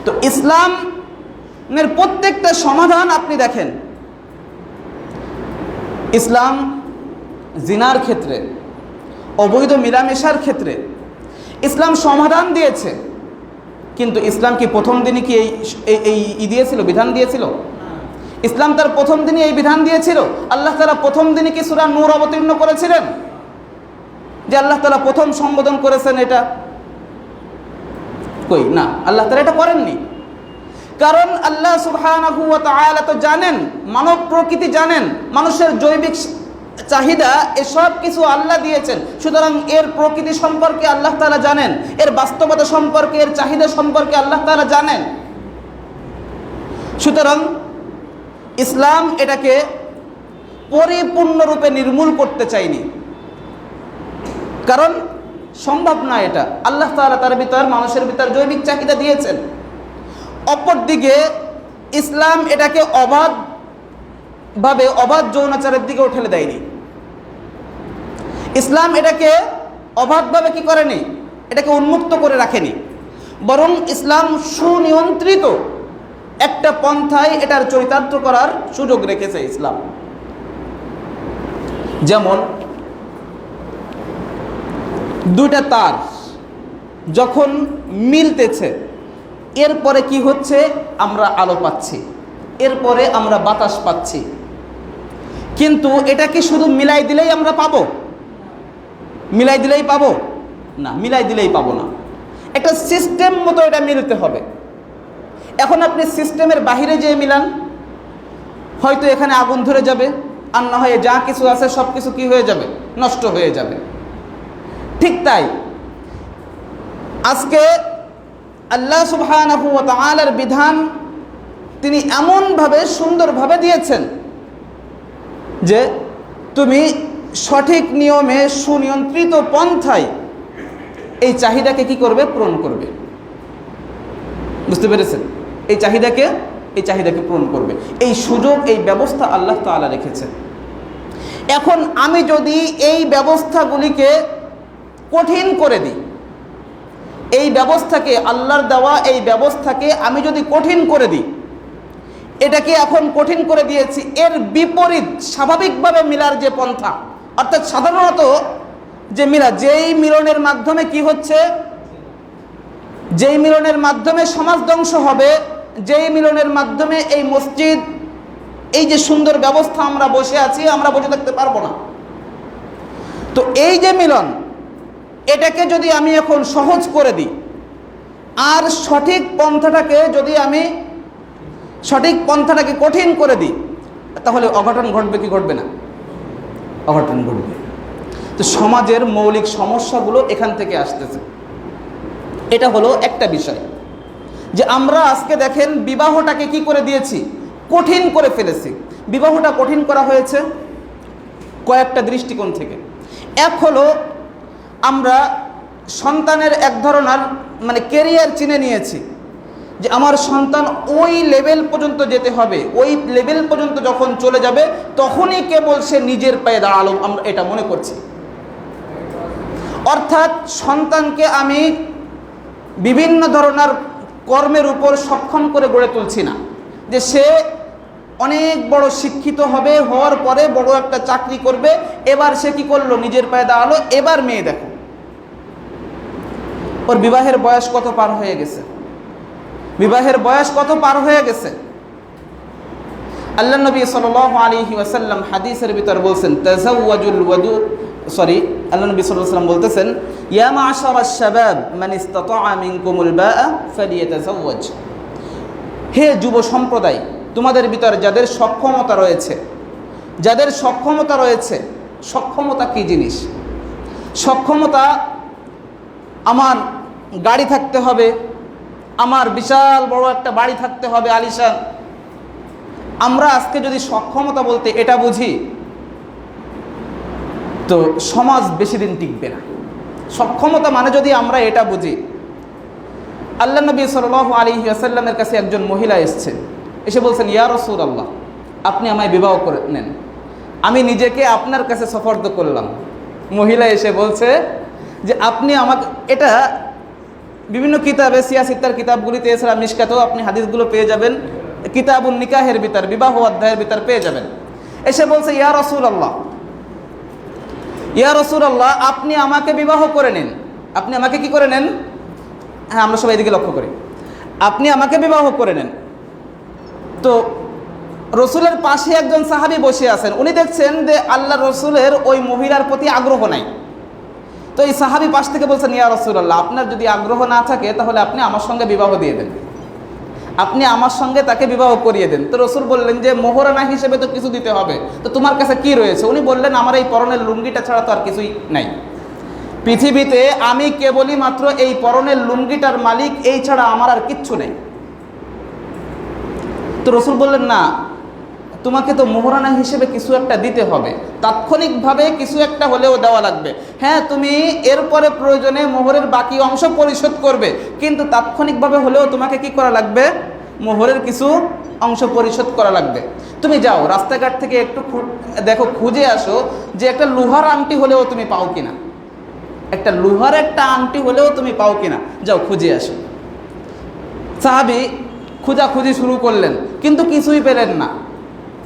[SPEAKER 1] তো ইসলামের প্রত্যেকটা সমাধান আপনি দেখেন, ইসলাম জিনার ক্ষেত্রে, অবৈধ মিলামেশার ক্ষেত্রে ইসলাম সমাধান দিয়েছে, কিন্তু ইসলাম কি প্রথম দিনই কি এই দিয়েছিল, বিধান দিয়েছিল? ইসলাম তার প্রথম দিনই এই বিধান দিয়েছিল? আল্লাহ তাআলা প্রথম দিনই কি সূরা নূর অবতীর্ণ করেছিলেন, যে আল্লাহ তাআলা প্রথম সম্বোধন করেছেন এটা? কই না, আল্লাহ তাআলা এটা করেননি। কারণ আল্লাহ সুবহানাহু ওয়া তাআলা তো জানেন, মানব প্রকৃতি জানেন, মানুষের জৈবিক চাহিদা, এসব কিছু আল্লাহ দিয়েছেন। সুতরাং এর প্রকৃতি সম্পর্কে আল্লাহ তাআলা জানেন, এর বাস্তবতা সম্পর্কে, এর চাহিদা সম্পর্কে আল্লাহ তাআলা জানেন। সুতরাং ইসলাম এটাকে পরিপূর্ণরূপে নির্মূল করতে চায়নি, কারণ সম্ভব না এটা। আল্লাহ তাআলা তার ভিতর, মানুষের ভিতর জৈবিক চাহিদা দিয়েছেন। অপরদিকে ইসলাম এটাকে অবাধ যৌনাচারের দিকেও ঠেলে দেয়নি। ইসলাম এটাকে অবাধভাবে কি করেনি, এটাকে উন্মুক্ত করে রাখেনি, বরং ইসলাম সুনিয়ন্ত্রিত একটা পন্থায় এটার চরিতার্থ করার সুযোগ রেখেছে ইসলাম। যেমন দুইটা তার যখন মিলতেছে, এরপরে কি হচ্ছে, আমরা আলো পাচ্ছি, এরপরে আমরা বাতাস পাচ্ছি। কিন্তু এটা কি শুধু মিলাই দিলেই আমরা পাবো? মিলাই দিলেই পাবো না, মিলাই দিলেই পাবো না, একটা সিস্টেম মতো এটা মিলতে হবে। এখন আপনি সিস্টেমের বাহিরে যেয়ে মিলান, হয়তো এখানে আগুন ধরে যাবে, আর না হয় যা কিছু আছে সব কিছু কি হয়ে যাবে, নষ্ট হয়ে যাবে। ঠিক তাই আজকে আল্লাহ সুবহানাহু ওয়া তাআলার বিধান তিনি এমনভাবে সুন্দরভাবে দিয়েছেন যে তুমি সঠিক নিয়মে সুনিয়ন্ত্রিত পন্থায় এই চাহিদাকে কি করবে, পূরণ করবে। বুঝতে পেরেছেন? এই চাহিদাকে পূরণ করবে, এই সুযোগ, এই ব্যবস্থা আল্লাহ তাআলা রেখেছেন। এখন আমি যদি এই ব্যবস্থাগুলিকে কঠিন করে দিই, এই ব্যবস্থাকে, আল্লাহর দেওয়া এই ব্যবস্থাকে আমি যদি কঠিন করে দিই, এটাকে এখন কঠিন করে দিয়েছি, এর বিপরীত স্বাভাবিকভাবে মিলার যে পন্থা, অর্থাৎ সাধারণত যে মিলা, যেই মিলনের মাধ্যমে কি হচ্ছে, যেই মিলনের মাধ্যমে সমাজ ধ্বংস হবে, যেই মিলনের মাধ্যমে এই মসজিদ, এই যে সুন্দর ব্যবস্থা আমরা বসে আছি, আমরা বসে থাকতে পারবো না। তো এই যে মিলন, এটাকে যদি আমি এখন সহজ করে দিই, আর সঠিক পন্থাটাকে কঠিন করে দিই, তাহলে অঘটন ঘটবে কি ঘটবে না? অঘটন ঘটবে। তো সমাজের মৌলিক সমস্যাগুলো এখান থেকে আসতেছে। এটা হলো একটা বিষয়, যে আমরা আজকে দেখেন বিবাহটাকে কি করে দিয়েছি, কঠিন করে ফেলেছি। বিবাহটা কঠিন করা হয়েছে কয়েকটা দৃষ্টিকোণ থেকে। এক হলো আমরা সন্তানের এক ধরনের কেরিয়ার চিনে নিয়েছি, যে আমার সন্তান ওই লেভেল পর্যন্ত যেতে হবে, ওই লেভেল পর্যন্ত যখন চলে যাবে তখনই কেবল সে নিজের পায়ে দাঁড়ালো, আমরা এটা মনে করছি। অর্থাৎ সন্তানকে আমি বিভিন্ন ধরনের কর্মের উপর সক্ষম করে গড়ে তুলছি না, যে সে অনেক বড় শিক্ষিত হবে, হওয়ার পরে বড় একটা চাকরি করবে, এবার সে কি করলো, নিজের পায়ে দাঁড়ালো, এবার মেয়ে দেখো। ওর বিবাহের বয়স কত পার হয়ে গেছে, বিবাহের বয়স কত পার হয়ে গেছে। আল্লাহ নবী সাল্লাল্লাহু আলাইহি ওয়াসাল্লাম হাদিসের ভিতর বলছেন, আল্লাহ নবী সাল্লাল্লাহু আলাইহি ওয়াসাল্লাম বলতেছেন, ইয়া মা'শারাশ শাবাব মান ইসতাতা'a মিনকুমুল বা'a ফালিয়াতাযাওয়াজ। হে যুব সম্প্রদায়, তোমাদের ভিতর যাদের সক্ষমতা রয়েছে, সক্ষমতা কি জিনিস? সক্ষমতা, আমার গাড়ি থাকতে হবে, আমার বিশাল বড় একটা বাড়ি থাকতে হবে আলিশান। আমরা আজকে যদি সক্ষমতা বলতে এটা বুঝি, তো সমাজ বেশি দিন টিকবে না। সক্ষমতা মানে যদি আমরা এটা বুঝি, আল্লাহ নবী সাল্লাল্লাহু আলাইহি ওয়াসাল্লামের কাছে একজন মহিলা এসেছে, এসে বলছেন, ইয়া রাসূলুল্লাহ, আপনি আমায় বিবাহ করে নেন, আমি নিজেকে আপনার কাছে সুপর্দ করলাম। মহিলা এসে বলছে যে আপনি আমাকে, এটা বিভিন্ন কিতাবে, সিয়াসিত্তার কিতাবগুলিতে, এছাড়া মিশকাতেও আপনি হাদিসগুলো পেয়ে যাবেন, কিতাবুন নিকাহের ভিতর, বিবাহ অধ্যায়ের ভিতর পেয়ে যাবেন। এসে বলছে, ইয়া রাসূলুল্লাহ, আপনি আমাকে বিবাহ করে নেন। আপনি আমাকে কি করে নেন? হ্যাঁ, আমরা সবাই এদিকে লক্ষ্য করি, আপনি আমাকে বিবাহ করে নেন। তো রসুলের পাশে একজন সাহাবী বসে আছেন, উনি দেখছেন যে আল্লাহ রসুলের ওই মহিলার প্রতি আগ্রহ নাই, তো এই সাহাবী পাশ থেকে বলছেন, ইয়া রাসূলুল্লাহ, আপনার যদি আগ্রহ না থাকে তাহলে আপনি আমার সঙ্গে বিবাহ দিয়ে দেন, আপনি আমার সঙ্গে তাকে বিবাহ করিয়ে দেন। তো রাসূল বললেন যে মোহরানা হিসেবে তো কিছু দিতে হবে, তো তোমার কাছে কি রয়েছে? উনি বললেন, আমার এই পরনের লুঙ্গিটা ছাড়া তো আর কিছুই নাই পৃথিবীতে, আমি কেবলই মাত্র এই পরনের লুঙ্গিটার মালিক, এই ছাড়া আমার আর কিচ্ছু নেই। তো রাসূল বললেন, না, তোমাকে তো মোহরানা হিসেবে কিছু একটা দিতে হবে, তাৎক্ষণিকভাবে কিছু একটা হলেও দেওয়া লাগবে। হ্যাঁ, তুমি এরপরে প্রয়োজনে মোহরের বাকি অংশ পরিশোধ করবে, কিন্তু তাৎক্ষণিকভাবে হলেও তোমাকে কি করা লাগবে? মোহরের কিছু অংশ পরিশোধ করা লাগবে। তুমি যাও রাস্তাঘাট থেকে একটু দেখো, খুঁজে আসো যে একটা লোহার আংটি হলেও তুমি পাও কিনা, একটা লোহার একটা আংটি হলেও তুমি পাও কিনা, যাও খুঁজে আসো। সাহাবী খোঁজাখুঁজি শুরু করলেন, কিন্তু কিছুই পেলেন না,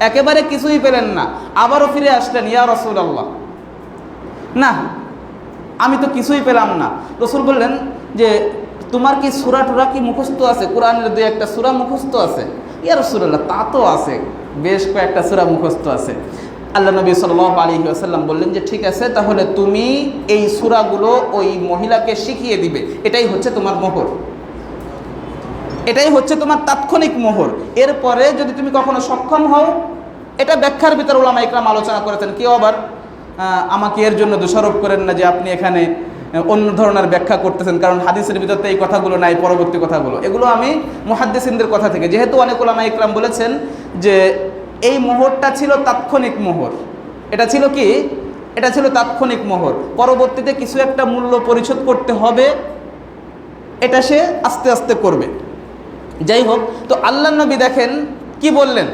[SPEAKER 1] একেবারে কিছুই পেলেন না। আবারও ফিরে আসলেন, ইয়া রাসূলুল্লাহ, না, আমি তো কিছুই পেলাম না। রাসূল বললেন যে তোমার কি সূরা টুরা কি মুখস্থ আছে? কোরআনের দুই একটা সূরা মুখস্থ আছে? ইয়া রাসূলুল্লাহ, তা তো আছে, বেশ কয়েকটা সূরা মুখস্থ আছে। আল্লাহ নবী সাল্লাল্লাহু আলাইহি ওয়াসাল্লাম বললেন যে ঠিক আছে, তাহলে তুমি এই সূরাগুলো ওই মহিলাকে শিখিয়ে দিবে, এটাই হচ্ছে তোমার মোহর, এটাই হচ্ছে তোমার তাৎক্ষণিক মোহর। এরপরে যদি তুমি কখনো সক্ষম হও, এটা ব্যাখ্যার ভিতরে উলামা ইকরাম আলোচনা করেছেন, কেউ আবার আমাকে এর জন্য দোষারোপ করেন না যে আপনি এখানে অন্য ধরনের ব্যাখ্যা করতেছেন, কারণ হাদিসের ভিতরে তো এই কথাগুলো নাই, পরবর্তী কথাগুলো, এগুলো আমি মুহাদ্দিসিনদের কথা থেকে, যেহেতু অনেক উলামা ইকরাম বলেছেন যে এই মোহরটা ছিল তাৎক্ষণিক মোহর, এটা ছিল কি? এটা ছিল তাৎক্ষণিক মোহর, পরবর্তীতে কিছু একটা মূল্য পরিশোধ করতে হবে, এটা সে আস্তে আস্তে করবে। যাই হোক, তো আল্লাহ নবী দেখেন কি বললেন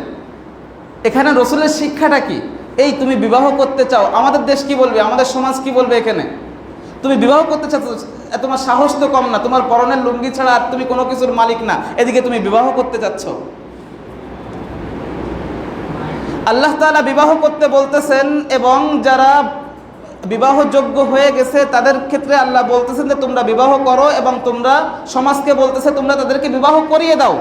[SPEAKER 1] এখানে, রসুলের শিক্ষাটা কি? এই তুমি বিবাহ করতে চাও, আমাদের দেশ কি বলবে, আমাদের সমাজ কি বলবে? এখানে তুমি বিবাহ করতে চাচ্ছ, তোমার সাহস তো কম না, তোমার পরনের লুঙ্গি ছাড়া আর তুমি কোনো কিছুর মালিক না, এদিকে তুমি বিবাহ করতে চাচ্ছ। আল্লাহ তাআলা বিবাহ করতে বলতেছেন, এবং যারা বিবাহযোগ্য হয়ে গেছে তাদের ক্ষেত্রে আল্লাহ বলতেছেন যে তোমরা বিবাহ করো, এবং তোমরা সমাজকে বলতেছে তোমরা তাদেরকে বিবাহ করিয়ে দাও।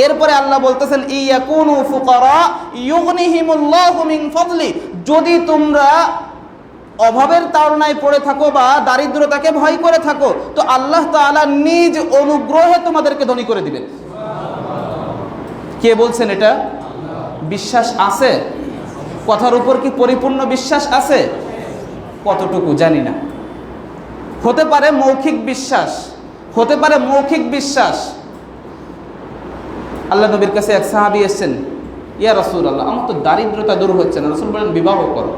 [SPEAKER 1] এরপরে আল্লাহ বলতেছেন ইয়াকুনু ফুকারা ইউগনিহিমুল্লাহু মিন ফাদলি, যদি তোমরা অভাবের তাড়নায় পড়ে থাকো বা দারিদ্রতাকে ভয় করে থাকো, তো আল্লাহ তাআলা নিজ অনুগ্রহে তোমাদেরকে ধনী করে দিবেন। কে বলছেন এটা? বিশ্বাস আছে? কথার উপর কি পরিপূর্ণ বিশ্বাস আছে? কতটুকু জানি না, হতে পারে মৌখিক বিশ্বাস, হতে পারে মৌখিক বিশ্বাস। আল্লাহ নবীর কাছে এক সাহাবী এসেছেন, ইয়া রাসূলুল্লাহ, আমার তো দারিদ্রতা দূর হচ্ছে না। রাসূল বলেন বিবাহ করো।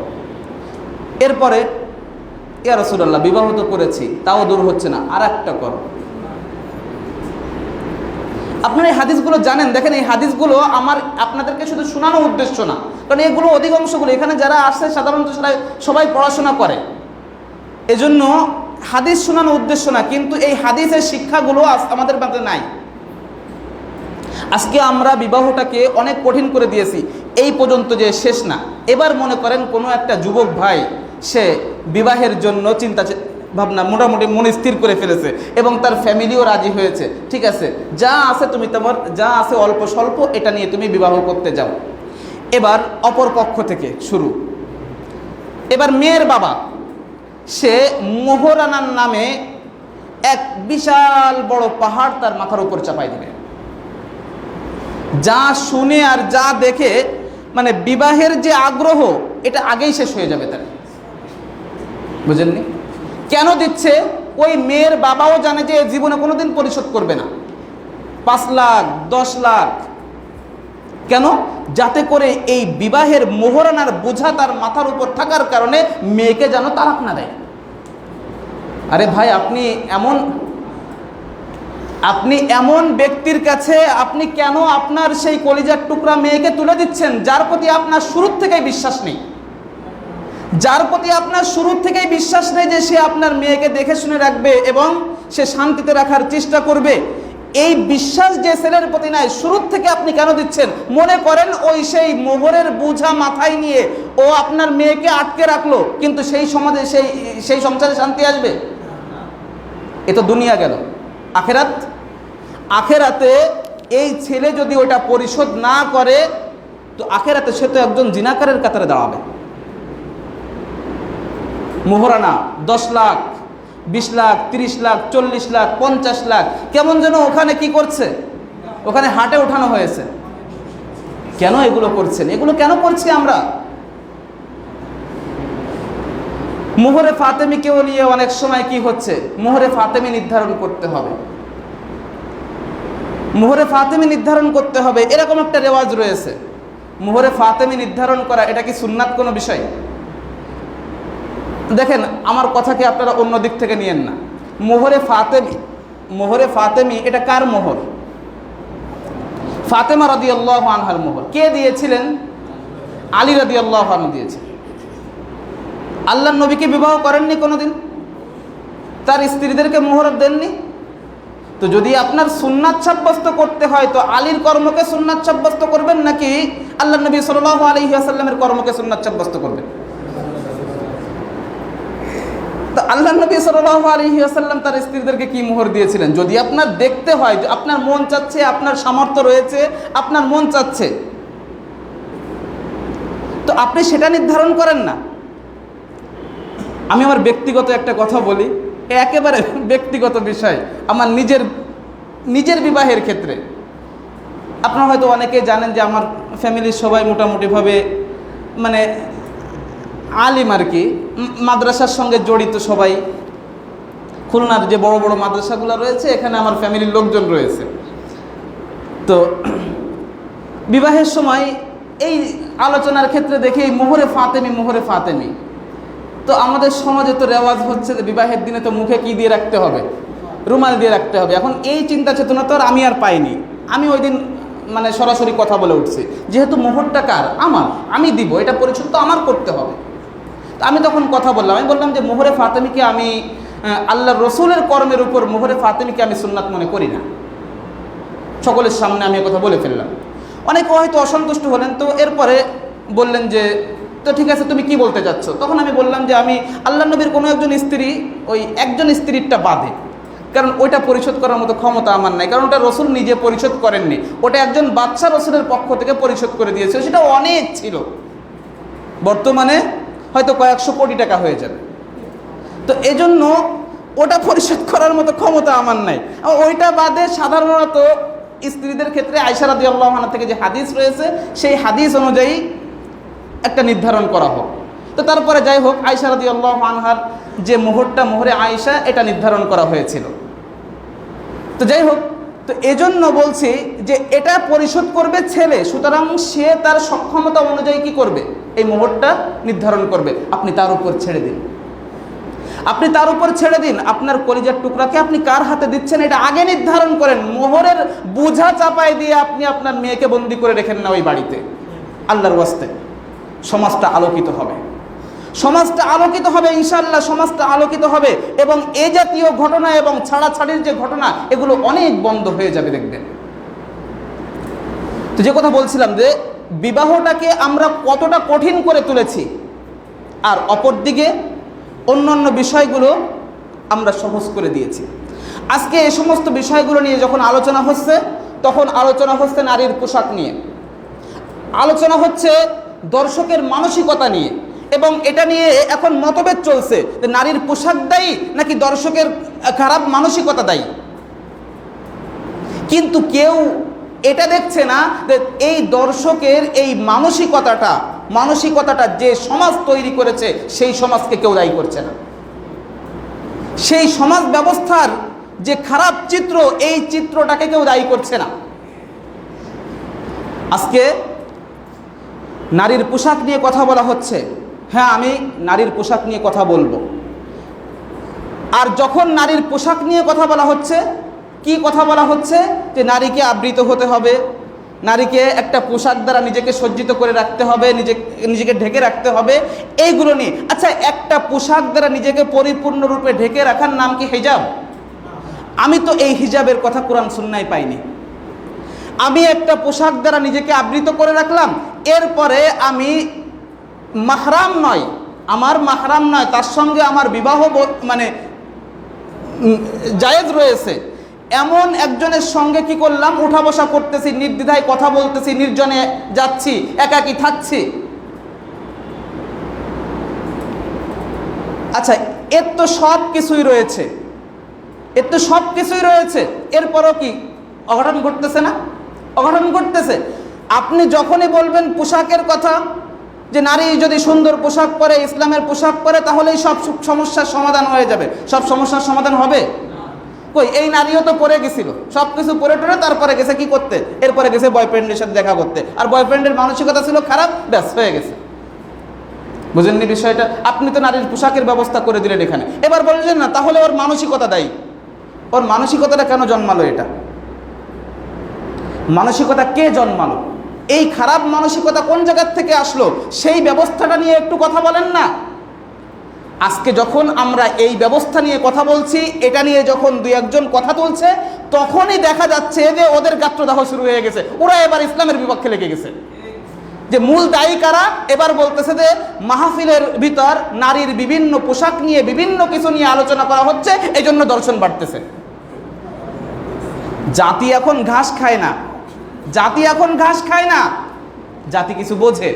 [SPEAKER 1] এরপরে ইয়া রাসূলুল্লাহ, বিবাহ তো করেছি, তাও দূর হচ্ছে না, আর একটা করো। আপনারা এই হাদিসগুলো জানেন, দেখেন এই হাদিসগুলো আমার আপনাদেরকে শুধু শোনানোর উদ্দেশ্য না, কারণ এগুলো অধিকাংশগুলো এখানে যারা আসে সাধারণত সবাই পড়াশোনা করে, এজন্য হাদিস শোনানোর উদ্দেশ্য না, কিন্তু এই হাদিসের শিক্ষাগুলো আমাদের মধ্যে নাই। আজকে আমরা বিবাহটাকে অনেক কঠিন করে দিয়েছি, এই পর্যন্ত যে শেষ না। এবার মনে করেন কোনো একটা যুবক ভাই, সে বিবাহের জন্য চিন্তা ভাবনা মোটামুটি মনে স্থির করে ফেলেছে, এবং তার ফ্যামিলিও রাজি হয়েছে, ঠিক আছে, যা আছে তুমি তোমার যা আছে অল্প স্বল্প এটা নিয়ে তুমি বিবাহ করতে যাও। এবার অপর পক্ষ থেকে শুরু। এবার মেয়ের বাবা, সে মোহরানার নামে এক বিশাল বড় পাহাড় তার মাথার উপর চাপাই দিবে। যা শুনে আর যা দেখে, মানে বিবাহের যে আগ্রহ, এটা আগেই শেষ হয়ে যাবে তার। বুঝেননি? কেন দিচ্ছে? ওই মেয়ের বাবাও জানে যে জীবনে কোনোদিন পরিশোধ করবে না, 5 লাখ 10 লাখ। কেন? যাতে করে এই বিবাহের মোহরানার বোঝা তার মাথার উপর থাকার কারণে মেয়েকে যেন তালাক না দেয়। আরে ভাই, আপনি এমন ব্যক্তির কাছে আপনি কেন আপনার সেই কলিজার টুকরা মেয়েকে তুলে দিচ্ছেন, যার প্রতি আপনার শুরুর থেকেই বিশ্বাস নেই, যার প্রতি আপনার শুরুর থেকেই বিশ্বাস নেই যে সে আপনার মেয়েকে দেখে শুনে রাখবে এবং সে শান্তিতে রাখার চেষ্টা করবে। এই বিশ্বাস যে ছেলের প্রতি নাই, শুরুর থেকে আপনি কেন দিচ্ছেন? মনে করেন ওই সেই মোহরের বোঝা মাথায় নিয়ে ও আপনার মেয়েকে আটকে রাখলো, কিন্তু সেই সমাজে সেই সংসারে শান্তি আসবে? এ তো দুনিয়া গেল। আখেরাতে এই ছেলে যদি ওটা পরিশোধ না করে, তো আখেরাতে সে তো একজন জিনাকারের কাতারে দাঁড়াবে। মোহরানা 10 লাখ, 20 লাখ, 30 লাখ, 40 লাখ, 50 লাখ, কেমন যেন ওখানে কি করছে, ওখানে হাটে ওঠানো হয়েছে। কেন এগুলো করছেন? এগুলো কেন করছি আমরা? মোহরে ফাতেমিকেও নিয়ে অনেক সময় কি হচ্ছে, মোহরে ফাতেমি নির্ধারণ করতে হবে, মোহরে ফাতেমি নির্ধারণ করতে হবে, এরকম একটা রেওয়াজ রয়েছে। মোহরে ফাতেমি নির্ধারণ করা এটা কি সুন্নাত কোনো বিষয়? দেখেন, আমার কথাকে আপনারা অন্য দিক থেকে নিয়েন না। মোহরে ফাতেমি এটা কার মোহর? ফাতেমা রাদিয়াল্লাহু আনহার মোহর। কে দিয়েছিলেন? আলী রাদিয়াল্লাহু আনহু দিয়েছিলেন। আল্লাহর নবীকে বিবাহ করেননি কোনোদিন, তার স্ত্রীদেরকে মোহর দেননি। তো যদি আপনার সুন্নাত সাব্যস্ত করতে হয় তো আলীর কর্মকে সুন্নাত সাব্যস্ত করবেন নাকি আল্লাহর নবী সাল্লাল্লাহু আলাইহি ওয়াসাল্লামের কর্মকে সুন্নাত সাব্যস্ত করবেন? তো আল্লাহর নবী সাল্লাল্লাহু আলাইহি ওয়াসাল্লাম তার স্ত্রীদেরকে কি মোহর দিয়েছিলেন? যদি আপনার দেখতে হয়, আপনার মন চাচ্ছে, আপনার সামর্থ্য রয়েছে, আপনার মন চাচ্ছে, তো আপনি সেটা নির্ধারণ করেন না। আমি আমার ব্যক্তিগত একটা কথা বলি, একেবারে ব্যক্তিগত বিষয়, আমার নিজের বিবাহের ক্ষেত্রে। আপনারা হয়তো অনেকে জানেন যে আমার ফ্যামিলির সবাই মোটামুটিভাবে মানে আলিম আর কি, মাদ্রাসার সঙ্গে জড়িত সবাই। খুলনার যে বড় বড় মাদ্রাসাগুলো রয়েছে এখানে আমার ফ্যামিলির লোকজন রয়েছে। তো বিবাহের সময় এই আলোচনার ক্ষেত্রে দেখি মোহরে ফাতেমি। তো আমাদের সমাজে তো রেওয়াজ হচ্ছে যে বিবাহের দিনে তো মুখে কি দিয়ে রাখতে হবে? রুমাল দিয়ে রাখতে হবে। এখন এই চিন্তা চেতনা তো আমি আর পাইনি। আমি ওই দিন মানে সরাসরি কথা বলে উঠছি, যেহেতু মোহরটা কার? আমার, আমি দিব, এটা পরিশোধ তো আমার করতে হবে। তো আমি তখন কথা বললাম, আমি বললাম যে মোহরে ফাতেমিকে আমি আল্লাহর রসুলের কর্মের উপর মোহরে ফাতেমিকে আমি সুন্নাত মনে করি না। সকলের সামনে আমি কথা বলে ফেললাম। অনেকে হয়তো অসন্তুষ্ট হলেন। তো এরপরে বললেন যে তো ঠিক আছে, তুমি কি বলতে চাচ্ছ? তখন আমি বললাম যে আমি আল্লাহ নবীর কোনো একজন স্ত্রী, ওই একজন স্ত্রীরটা বাদে, কারণ ওইটা পরিশোধ করার মতো ক্ষমতা আমার নাই, কারণ ওটা রসুল নিজে পরিশোধ করেননি, ওটা একজন বাদশা রসুলের পক্ষ থেকে পরিশোধ করে দিয়েছিল, সেটা অনেক ছিল, বর্তমানে হয়তো কয়েকশো কোটি টাকা হয়ে যাবে। তো এজন্য ওটা পরিশোধ করার মতো ক্ষমতা আমার নাই। ওইটা বাদে সাধারণত স্ত্রীদের ক্ষেত্রে আয়েশা রাদিয়াল্লাহু আনহা থেকে যে হাদিস রয়েছে সেই হাদিস অনুযায়ী একটা নির্ধারণ করা হোক। তো তারপরে যাই হোক, আয়েশা রাদিয়াল্লাহু আনহার যে মোহরটা, মোহরে আয়েশা, এটা নির্ধারণ করা হয়েছিল। তো যাই হোক, তো এজন্য বলছি যে এটা পরিশোধ করবে ছেলে, সুতরাং সে তার সক্ষমতা অনুযায়ী কি করবে? এই মোহরটা নির্ধারণ করবে। আপনি তার উপর ছেড়ে দিন, আপনি তার উপর ছেড়ে দিন। আপনার কলিজার টুকরাকে আপনি কার হাতে দিচ্ছেন এটা আগে নির্ধারণ করেন। মোহরের বোঝা চাপায় দিয়ে আপনি আপনার মেয়েকে বন্দি করে রেখেন না ওই বাড়িতে। আল্লাহর ওয়াস্তে সমাজটা আলোকিত হবে, সমাজটা আলোকিত হবে, ইনশাআল্লাহ সমাজটা আলোকিত হবে। এবং এ জাতীয় ঘটনা এবং ছাড়াছাড়ির যে ঘটনা, এগুলো অনেক বন্ধ হয়ে যাবে দেখবেন। তো যে কথা বলছিলাম যে বিবাহটাকে আমরা কতটা কঠিন করে তুলেছি, আর অপরদিকে অন্যান্য বিষয়গুলো আমরা সহজ করে দিয়েছি। আজকে এই সমস্ত বিষয়গুলো নিয়ে যখন আলোচনা হচ্ছে, তখন আলোচনা হচ্ছে নারীর পোশাক নিয়ে, আলোচনা হচ্ছে দর্শকের মানসিকতা নিয়ে, এবং এটা নিয়ে এখন মতভেদ চলছে যে নারীর পোশাক দায়ী নাকি দর্শকের খারাপ মানসিকতা দায়ী। কিন্তু কেউ এটা দেখছে না যে এই দর্শকের এই মানসিকতাটা যে সমাজ তৈরি করেছে সেই সমাজকে কেউ দায়ী করছে না। সেই সমাজ ব্যবস্থার যে খারাপ চিত্র, এই চিত্রটাকে কেউ দায়ী করছে না। আজকে নারীর পোশাক নিয়ে কথা বলা হচ্ছে, হ্যাঁ আমি নারীর পোশাক নিয়ে কথা বলবো। আর যখন নারীর পোশাক নিয়ে কথা বলা হচ্ছে, কি কথা বলা হচ্ছে? যে নারীকে আবৃত হতে হবে, নারীকে একটা পোশাক দ্বারা নিজেকে সজ্জিত করে রাখতে হবে, নিজেকে ঢেকে রাখতে হবে, এইগুলো নিয়ে। আচ্ছা, একটা পোশাক দ্বারা নিজেকে পরিপূর্ণরূপে ঢেকে রাখার নাম কি হিজাব? আমি তো এই হিজাবের কথা কোরআন সুন্নায় পাইনি। আমি একটা পোশাক দ্বারা নিজেকে আবৃত করে রাখলাম, এরপরে আমি মাহরাম নয়, আমার মাহরাম নয়, তার সঙ্গে আমার বিবাহ মানে জায়েজ রয়েছে, এমন একজনের সঙ্গে কি করলাম? উঠা বসা করতেছি, নির্দ্বিধায় কথা বলতেছি, নির্জনে যাচ্ছি, একাকী থাকছি। আচ্ছা, এর তো সব কিছুই রয়েছে, এর তো সব কিছুই রয়েছে, এরপরও কি অঘটন ঘটতেছে না? অঘটন ঘটতেছে। আপনি যখনই বলবেন পোশাকের কথা, যে নারী যদি সুন্দর পোশাক পরে, ইসলামের পোশাক পরে, তাহলেই সব সমস্যার সমাধান হয়ে যাবে। সব সমস্যার সমাধান হবে? কই, এই নারীও তো পরে গেছিল, সব কিছু পরে টরে তারপরে গেছে কি করতে? এরপরে গেছে বয়ফ্রেন্ডের সাথে দেখা করতে, আর বয়ফ্রেন্ডের মানসিকতা ছিল খারাপ, ব্যাস হয়ে গেছে। বুঝেননি বিষয়টা? আপনি তো নারীর পোশাকের ব্যবস্থা করে দিলেন এখানে, এবার বলছেন না তাহলে ওর মানসিকতা দায়ী। ওর মানসিকতাটা কেন জন্মালো? এটা মানসিকতা কে জন্মালো? এই খারাপ মানসিকতা কোন জায়গার থেকে আসলো? সেই ব্যবস্থাটা নিয়ে একটু কথা বলেন না। আজকে যখন আমরা এই ব্যবস্থা নিয়ে কথা বলছি, এটা নিয়ে যখন দুই একজন কথা তুলছে, তখনই দেখা যাচ্ছে যে ওদের গাত্রদাহ শুরু হয়ে গেছে, ওরা এবার ইসলামের বিপক্ষে লেগে গেছে। যে মূল দায়ী কারা? এবার বলতেছে যে মাহফিলের ভিতর নারীর বিভিন্ন পোশাক নিয়ে, বিভিন্ন কিছু নিয়ে আলোচনা করা হচ্ছে, এই জন্য দর্শন বাড়তেছে। জাতি এখন ঘাস খায় না, জাতি এখন ঘাস খায় না, জাতি কিছু বোঝে।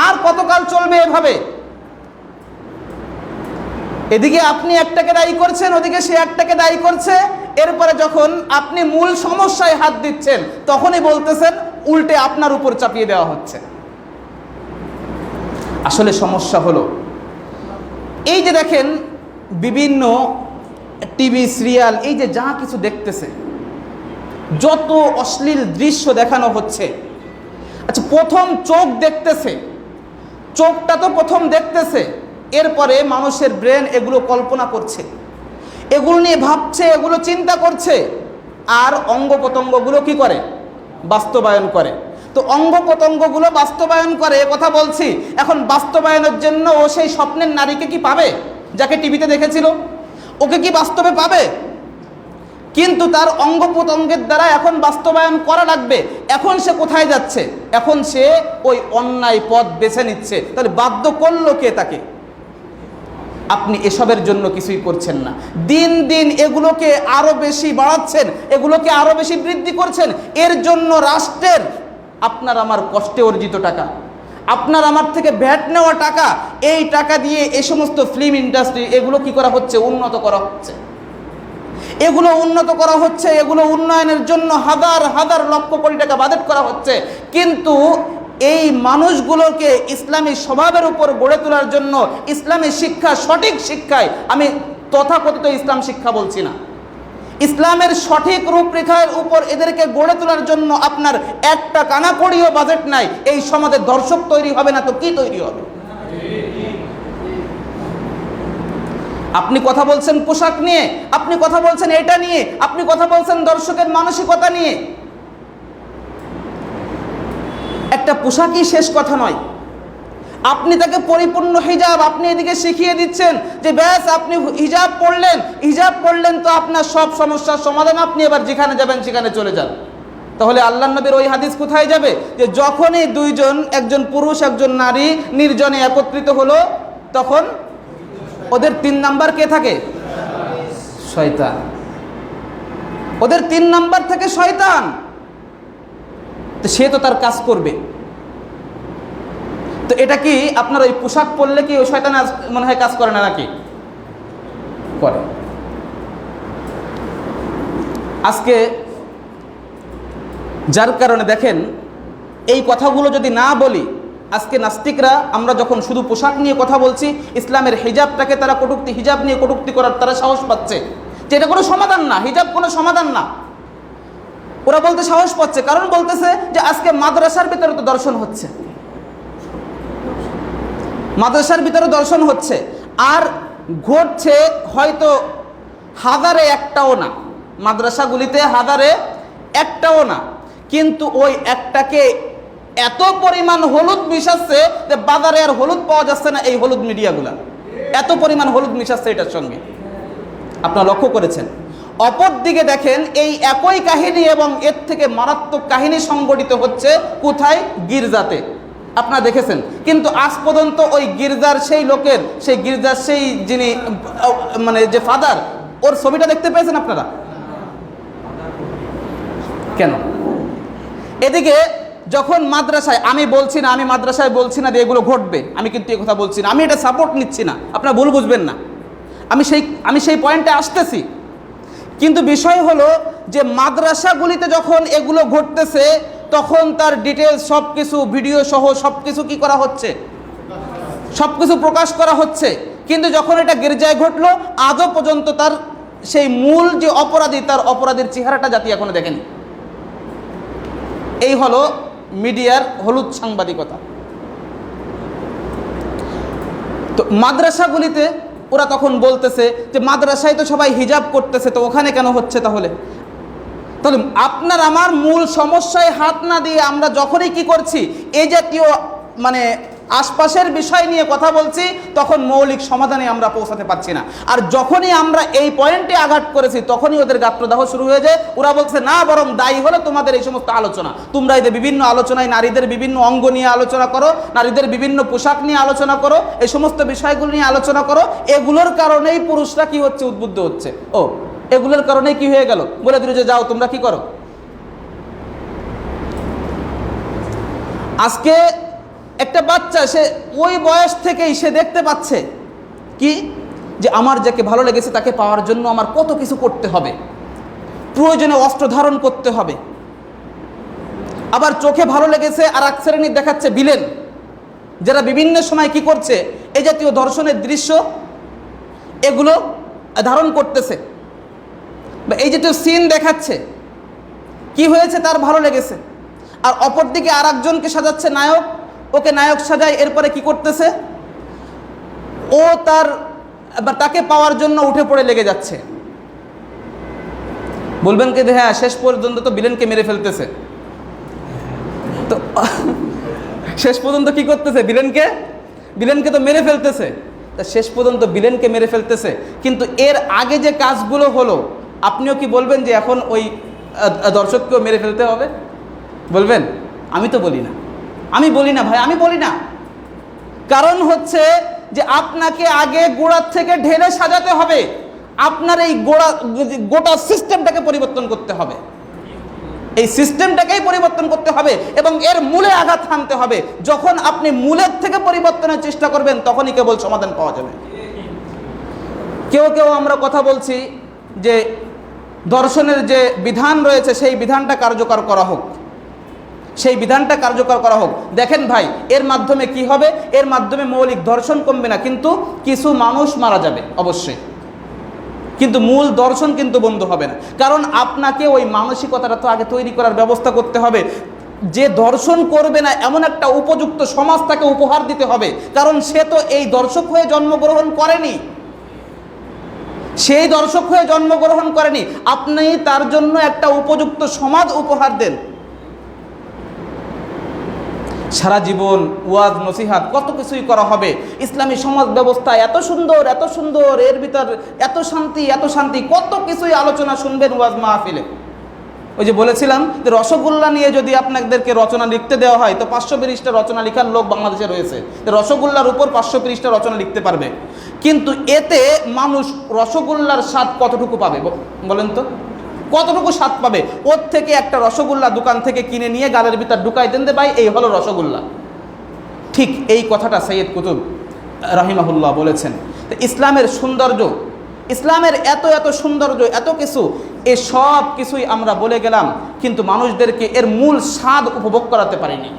[SPEAKER 1] আর কতকাল চলবে এভাবে? এদিকে আপনি একটাকে দায়ী করছেন, ওদিকে সে একটাকে দায়ী করছে, এরপরে যখন আপনি মূল সমস্যায় হাত দিচ্ছেন, তখনই বলতেছেন উল্টে আপনার উপর চাপিয়ে দেওয়া হচ্ছে। আসলে সমস্যা হলো এই যে দেখেন বিভিন্ন টিভি সিরিয়াল, এই যে যা কিছু দেখতেছে, যত অশ্লীল দৃশ্য দেখানো হচ্ছে। আচ্ছা, প্রথম চোখ দেখতেছে, চোখটা তো প্রথম দেখতেছে, এরপরে মানুষের ব্রেন এগুলো কল্পনা করছে, এগুলো নিয়ে ভাবছে, এগুলো চিন্তা করছে, আর অঙ্গ প্রত্যঙ্গগুলো কি করে? বাস্তবায়ন করে। তো অঙ্গ প্রত্যঙ্গগুলো বাস্তবায়ন করে, কথা বলছি। এখন বাস্তবায়নের জন্য ও সেই স্বপ্নের নারীকে কি পাবে যাকে টিভিতে দেখেছিল? ওকে কি বাস্তবে পাবে? কিন্তু তার অঙ্গ প্রত্যঙ্গের দ্বারা এখন বাস্তবায়ন করা লাগবে। এখন সে কোথায় যাচ্ছে? এখন সে ওই অন্যায় পথ বেছে নিচ্ছে। তাহলে বাধ্য করলো কে তাকে? আপনি এসবের জন্য কিছুই করছেন না, দিন দিন এগুলোকে আরো বেশি বাড়াচ্ছেন, এগুলোকে আরো বেশি বৃদ্ধি করছেন। এর জন্য রাষ্ট্রের, আপনার আমার কষ্টে অর্জিত টাকা, আপনার আমার থেকে ভ্যাট নেওয়া টাকা, এই টাকা দিয়ে এই সমস্ত ফিল্ম ইন্ডাস্ট্রি এগুলো কি করা হচ্ছে? উন্নত করা হচ্ছে। এগুলো উন্নত করা হচ্ছে, এগুলো উন্নয়নের জন্য হাজার হাজার লক্ষ কোটি টাকা বাজেট করা হচ্ছে। কিন্তু এই মানুষগুলোকে ইসলামী স্বভাবের উপর গড়ে তোলার জন্য, ইসলামী শিক্ষা, সঠিক শিক্ষায়, আমি তথাকথিত ইসলাম শিক্ষা বলছি না, ইসলামের সঠিক রূপরেখার উপর এদেরকে গড়ে তোলার জন্য আপনার একটা কানাকড়িও বাজেট নাই। এই সমাজে দর্শক তৈরি হবে না তো কি তৈরি হবে? আপনি কথা বলছেন পোশাক নিয়ে, আপনি কথা বলছেন এটা নিয়ে, আপনি কথা বলছেন দর্শকের মানসিকতা নিয়ে। একটা পোশাকই শেষ কথা নয়, আপনি তাকে পরিপূর্ণ হিজাব আপনি এদিকে শিখিয়ে দিচ্ছেন যে ব্যাস আপনি হিজাব পড়লেন তো আপনার সব সমস্যার সমাধান, আপনি এবার যেখানে যাবেন সেখানে চলে যান। তাহলে আল্লাহর নবীর ওই হাদিস কোথায় যাবে? যে যখনই দুইজন, একজন পুরুষ একজন নারী নির্জনে একত্রিত হলো, তখন ওদের 3 নাম্বার কে থাকে? শয়তান। ওদের 3 নাম্বার থেকে শয়তান। তো সে তো তার কাজ করবে। তো এটা কি আপনার ওই পোশাক পরলে কি ওই শয়তান মনে হয় কাজ করে না নাকি? করে। আজকে যার কারণে দেখেন এই কথাগুলো যদি না বলি, আজকে নাস্তিকরা আমরা যখন শুধু পোশাক নিয়ে কথা বলছি, ইসলামের হিজাবটাকে তারা কটূক্তি, হিজাব নিয়ে কটূক্তি করার তারা সাহস পাচ্ছে যে এটা কোনো সমাধান না, হিজাব কোনো সমাধান না। ওরা বলতে সাহস পাচ্ছে, কারণ বলতেছে যে আজকে মাদ্রাসার ভিতরে তো দর্শন হচ্ছে, মাদ্রাসার ভিতরে দর্শন হচ্ছে, আর ঘটছে হয়তো হাজারে একটাও না, মাদ্রাসাগুলিতে হাজারে একটাও না, কিন্তু ওই একটাকে এত পরিমাণ হলুদ মিশাচ্ছে যে বাজারে আর হলুদ পাওয়া যাচ্ছে না। এই হলুদ মিডিয়াগুলা এত পরিমাণ হলুদ মিশাচ্ছে এটার সঙ্গে, আপনারা লক্ষ্য করেছেন। অপর দিকে দেখেন এই একই কাহিনী এবং এর থেকে মারাত্মক কাহিনী সংঘটিত হচ্ছে কোথায়? গির্জাতে। আপনারা দেখেছেন, কিন্তু আজ পর্যন্ত ওই গির্জার সেই লোকের, সেই গির্জার সেই যিনি মানে যে ফাদার, ওর ছবিটা দেখতে পেয়েছেন আপনারা? কেন? এদিকে যখন মাদ্রাসায়, আমি বলছি না, আমি মাদ্রাসায় বলছি না যে এগুলো ঘটবে, আমি কিন্তু এই কথা বলছি না, আমি এটা সাপোর্ট নিচ্ছি না, আপনারা ভুল বুঝবেন না, আমি সেই পয়েন্টে আসতেছি। কিন্তু বিষয় হলো যে মাদ্রাসাগুলিতে যখন এগুলো ঘটতেছে তখন তার ডিটেলস সব কিছু ভিডিও সহ সব কিছু কী করা হচ্ছে, সব কিছু প্রকাশ করা হচ্ছে। কিন্তু যখন এটা গির্জায় ঘটলো আজও পর্যন্ত তার সেই মূল যে অপরাধী, তার অপরাধীর চেহারাটা জাতি এখনো দেখেনি। এই হলো মিডিয়ার হলুদ সাংবাদিকতা। তো মাদ্রাসাগুলিতে ওরা তখন বলতেছে যে মাদ্রাসায় তো সবাই হিজাব করতেছে, তো ওখানে কেন হচ্ছে? তাহলে আপনার আমার মূল সমস্যায় হাত না দিয়ে আমরা যখনই কি করছি, এই জাতীয় মানে আশপাশের বিষয় নিয়ে কথা বলছি, তখন মৌলিক সমাধানে আমরা পৌঁছাতে পারছি না। আর যখনই আমরা এই পয়েন্টে আঘাত করেছি তখনই ওদের গাত্রদাহ শুরু হয়ে যায়। ওরা বলছে না, বরং দায়ী হলো তোমাদের এই সমস্ত আলোচনা। তোমরা এদের বিভিন্ন আলোচনায় নারীদের বিভিন্ন অঙ্গ নিয়ে আলোচনা করো, নারীদের বিভিন্ন পোশাক নিয়ে আলোচনা করো, এই সমস্ত বিষয়গুলো নিয়ে আলোচনা করো, এগুলোর কারণেই পুরুষরা কি হচ্ছে, উদ্বুদ্ধ হচ্ছে। ও এগুলোর কারণেই কি হয়ে গেল, বলে দিল যে যাও তোমরা কি করো। আজকে একটা বাচ্চা, সে ওই বয়স থেকেই সে দেখতে পাচ্ছে কি যে আমার যাকে ভালো লেগেছে তাকে পাওয়ার জন্য আমার কত কিছু করতে হবে, প্রয়োজনে অস্ত্র ধারণ করতে হবে। আবার চোখে ভালো লেগেছে আর এক শ্রেণীর দেখাচ্ছে ভিলেন, যারা বিভিন্ন সময় কি করছে, এই জাতীয় ধর্ষণের দৃশ্য এগুলো ধারণ করতেছে বা এই জাতীয় সিন দেখাচ্ছে। কি হয়েছে, তার ভালো লেগেছে। আর অপরদিকে আর একজনকে সাজাচ্ছে নায়ক, ওকে নায়ক সাজায়, এরপরে কি করতেছে, ও তাকে পাওয়ার জন্য উঠে পড়ে লেগে যাচ্ছে। বলবেন কি হ্যাঁ শেষ পর্যন্ত তো ভিলেনকে মেরে ফেলতেছে, তো শেষ পর্যন্ত কি করতেছে, ভিলেনকে তো মেরে ফেলতেছে। তা শেষ পর্যন্ত ভিলেনকে মেরে ফেলতেছে, কিন্তু এর আগে যে কাজগুলো হলো, আপনিও কি বলবেন যে এখন ওই দর্শককেও মেরে ফেলতে হবে? বলবেন? আমি তো বলি না, আমি বলি না ভাই, আমি বলি না। কারণ হচ্ছে যে আপনাকে আগে গোড়ার থেকে ঢেলে সাজাতে হবে, আপনার এই গোটা সিস্টেমটাকে পরিবর্তন করতে হবে, এই সিস্টেমটাকেই পরিবর্তন করতে হবে এবং এর মূলে আঘাত হানতে হবে। যখন আপনি মূলের থেকে পরিবর্তনের চেষ্টা করবেন তখনই কেবল সমাধান পাওয়া যাবে। কেউ আমরা কথা বলছি যে দর্শনের যে বিধান রয়েছে সেই বিধানটা কার্যকর করা হোক, সেই বিধানটা কার্যকর করা হোক। দেখেন ভাই, এর মাধ্যমে কি হবে, এর মাধ্যমে মৌলিক ধর্ষণ কমবে না, কিন্তু কিছু মানুষ মারা যাবে অবশ্যই, কিন্তু মূল দর্শন কিন্তু বন্ধ হবে না। কারণ আপনাকে ওই মানসিকতাটা তো আগে তৈরি করার ব্যবস্থা করতে হবে। যে দর্শন করবে না এমন একটা উপযুক্ত সমাজ তাকে উপহার দিতে হবে, কারণ সে তো এই দর্শক হয়ে জন্মগ্রহণ করেনি, সেই দর্শক হয়ে জন্মগ্রহণ করেনি। আপনি তার জন্য একটা উপযুক্ত সমাজ উপহার দেন। সারা জীবন ওয়াজ নসিহাত কত কিছুই করা হবে, ইসলামী সমাজ ব্যবস্থা এত সুন্দর এত সুন্দর, এর ভিতর এত শান্তি, কত কিছুই আলোচনা শুনবেন ওয়াজ মাহফিলে। ওই যে বলেছিলাম যে রসগোল্লা নিয়ে যদি আপনাদেরকে রচনা লিখতে দেওয়া হয় তো 500 পৃষ্ঠা রচনা লেখার লোক বাংলাদেশে রয়েছে, রসগোল্লার উপর 500 পৃষ্ঠা রচনা লিখতে পারবে। কিন্তু এতে মানুষ রসগোল্লার স্বাদ কতটুকু পাবে বলেন তো, কতটুকু স্বাদ পাবে? ওর থেকে একটা রসগোল্লা দোকান থেকে কিনে নিয়ে গালের ভিতর ঢুকাই দেন দে ভাই, এই হলো রসগোল্লা। ঠিক এই কথাটা সৈয়দ কুতুব রাহিমাহুল্লাহ বলেছেন। তো ইসলামের সৌন্দর্য, ইসলামের এত সৌন্দর্য, এত কিছু, এ সব কিছুই আমরা বলে গেলাম, কিন্তু মানুষদেরকে এর মূল স্বাদ উপভোগ করাতে পারিনি।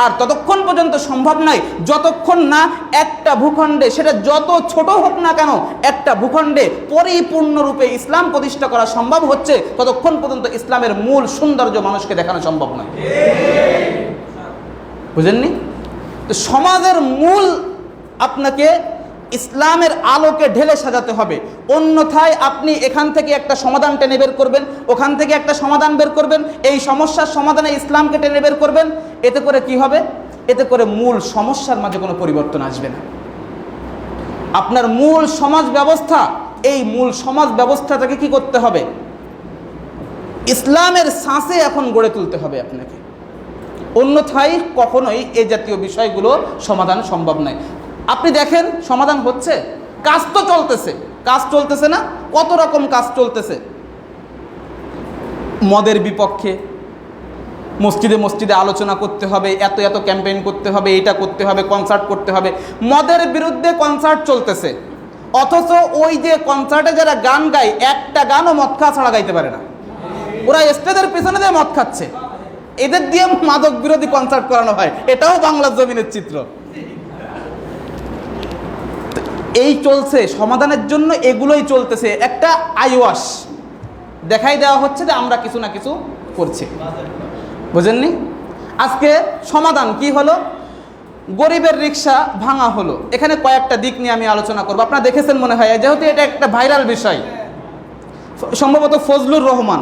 [SPEAKER 1] আর ততক্ষণ পর্যন্ত সম্ভব নয় যতক্ষণ না একটা ভূখণ্ডে, সেটা যত ছোট হোক না কেন, একটা ভূখণ্ডে পরিপূর্ণরূপে ইসলাম প্রতিষ্ঠা করা সম্ভব হচ্ছে, ততক্ষণ পর্যন্ত ইসলামের মূল সৌন্দর্য মানুষকে দেখানো সম্ভব নয়। বুঝেননি? তো সমাজের মূল আপনাকে ইসলামের আলোকে ঢেলে সাজাতে হবে, অন্যথায় আপনি এখান থেকে একটা সমাধান টেনে বের করবেন, ওখান থেকে একটা সমাধান বের করবেন, এই সমস্যার সমাধানে ইসলামকে টেনে বের করবেন। এতে করে কি হবে? এতে করে মূল সমস্যার মাঝে কোনো পরিবর্তন আসবে না। আপনার মূল সমাজ ব্যবস্থা, এই মূল সমাজ ব্যবস্থাটাকে কি করতে হবে? ইসলামের ছাঁচে এখন গড়ে তুলতে হবে আপনাকে, অন্যথায় কখনোই এই জাতীয় বিষয়গুলো সমাধান সম্ভব নয়। আপনি দেখেন সমাধান হচ্ছে, কাজ তো চলতেছে না, কত রকম কাজ চলতেছে। মদের বিপক্ষে মসজিদে মসজিদে আলোচনা করতে হবে, এত এত ক্যাম্পেইন করতে হবে, এটা করতে হবে, কনসার্ট করতে হবে। মদের বিরুদ্ধে কনসার্ট চলতেছে, অথচ ওই যে কনসার্টে যারা গান গায় একটা গানও মদ খাওয়া ছাড়া গাইতে পারে না। ওরা স্টেজের পেছনে দিয়ে মদ খাচ্ছে, এদের দিয়ে মাদক বিরোধী কনসার্ট করানো হয়। এটাও বাংলার জমিনের চিত্র। এই চলছে সমাধানের জন্য, এগুলোই চলতেছে। একটা আইওয়াস দেখাই দেওয়া হচ্ছে যে আমরা কিছু না কিছু করছি, বুঝেননি? আজকে সমাধান কি হলো? গরিবের রিক্সা ভাঙা হলো। এখানে কয়েকটা দিক নিয়ে আমি আলোচনা করব। আপনারা দেখেছেন মনে হয়, যেহেতু এটা একটা ভাইরাল বিষয়, সম্ভবত ফজলুর রহমান,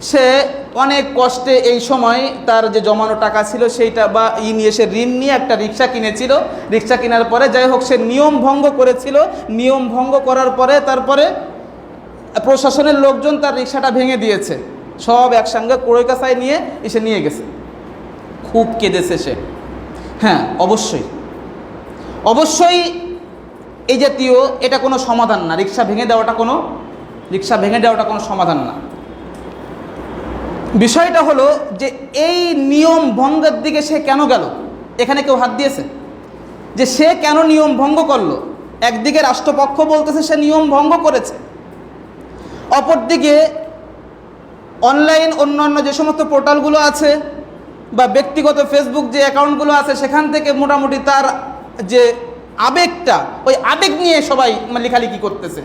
[SPEAKER 1] সে অনেক কষ্টে এই সময় তার যে জমানো টাকা ছিল সেইটা বা নিয়ে সে ঋণ নিয়ে একটা রিক্সা কিনেছিল। রিক্সা কেনার পরে যাই হোক সে নিয়ম ভঙ্গ করেছিল। নিয়ম ভঙ্গ করার পরে তারপরে প্রশাসনের লোকজন তার রিক্সাটা ভেঙে দিয়েছে। সব একসঙ্গে কুড়োই কাছায় নিয়ে এসে নিয়ে গেছে। খুব কেঁদেছে সে। হ্যাঁ, অবশ্যই অবশ্যই এই জাতীয় এটা কোনো সমাধান না। রিক্সা ভেঙে দেওয়াটা কোনো সমাধান না। বিষয়টা হলো যে এই নিয়ম ভঙ্গের দিকে সে কেন গেল? এখানে কেউ হাত দিয়েছে যে সে কেন নিয়ম ভঙ্গ করলো? একদিকে রাষ্ট্রপক্ষ বলতেছে সে নিয়ম ভঙ্গ করেছে, অপরদিকে অনলাইন অন্যান্য যে সমস্ত পোর্টালগুলো আছে বা ব্যক্তিগত ফেসবুক যে অ্যাকাউন্টগুলো আছে সেখান থেকে মোটামুটি তার যে আবেগটা, ওই আবেগ নিয়ে সবাই লেখালেখি করতেছে,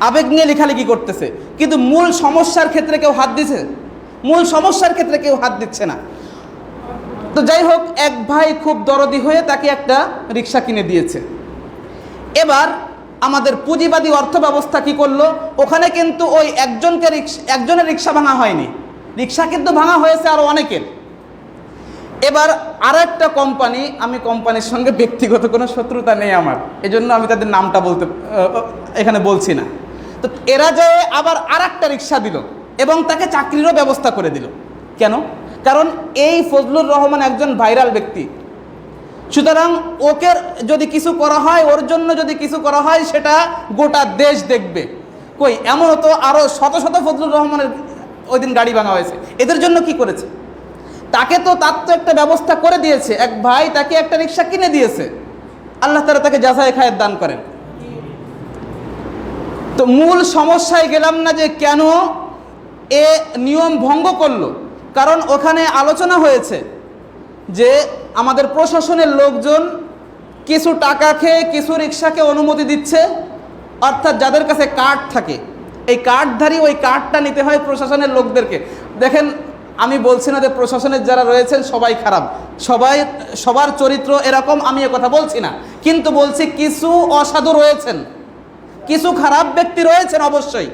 [SPEAKER 1] আবেগ নিয়ে লেখালেখি করতেছে। কিন্তু মূল সমস্যার ক্ষেত্রে কেউ হাত দিচ্ছে? মূল সমস্যার ক্ষেত্রে কেউ হাত দিচ্ছে না। তো যাই হোক, এক ভাই খুব দরদি হয়ে তাকে একটা রিক্সা কিনে দিয়েছে। এবার আমাদের পুঁজিবাদী অর্থ ব্যবস্থা কি করলো? ওখানে কিন্তু ওই একজনের রিক্সা ভাঙা হয়নি, রিক্সা কিন্তু ভাঙা হয়েছে আরও অনেকের। এবার আর একটা কোম্পানি, আমি কোম্পানির সঙ্গে ব্যক্তিগত কোনো শত্রুতা নেই আমার, এজন্য আমি তাদের নামটা এখানে বলছি না। তো এরা যায় আবার আর একটা রিক্সা দিল এবং তাকে চাকরিরও ব্যবস্থা করে দিল। কেন? কারণ এই ফজলুর রহমান একজন ভাইরাল ব্যক্তি, সুতরাং ওকে যদি কিছু করা হয়, ওর জন্য যদি কিছু করা হয়, সেটা গোটা দেশ দেখবে। কই, এমনও তো আরও শত শত ফজলুর রহমানের ওই দিন গাড়ি ভাঙা হয়েছে। এদের জন্য কি করেছে? তার তো একটা ব্যবস্থা করে দিয়েছে। এক ভাই তাকে একটা রিক্সা কিনে দিয়েছে, আল্লাহ তাআলা তাকে জাযায়ে খায়ের দান করেন। তো মূল সমস্যায় গেলাম না যে কেন এ নিয়ম ভঙ্গ করলো। কারণ ওখানে আলোচনা হয়েছে যে আমাদের প্রশাসনের লোকজন কিছু টাকা খেয়ে কিছু রিক্সাকে অনুমতি দিচ্ছে, অর্থাৎ যাদের কাছে কার্ড থাকে, এই কার্ডধারী ওই কার্ডটা নিতে হয় প্রশাসনের লোকদেরকে। দেখেন, আমি বলছি না যে প্রশাসনের যারা রয়েছেন সবাই খারাপ, সবার চরিত্র এরকম, আমি কথা বলছি না, কিন্তু বলছি কিছু অসাধু রয়েছেন, কিছু খারাপ ব্যক্তি রয়েছেন অবশ্যই।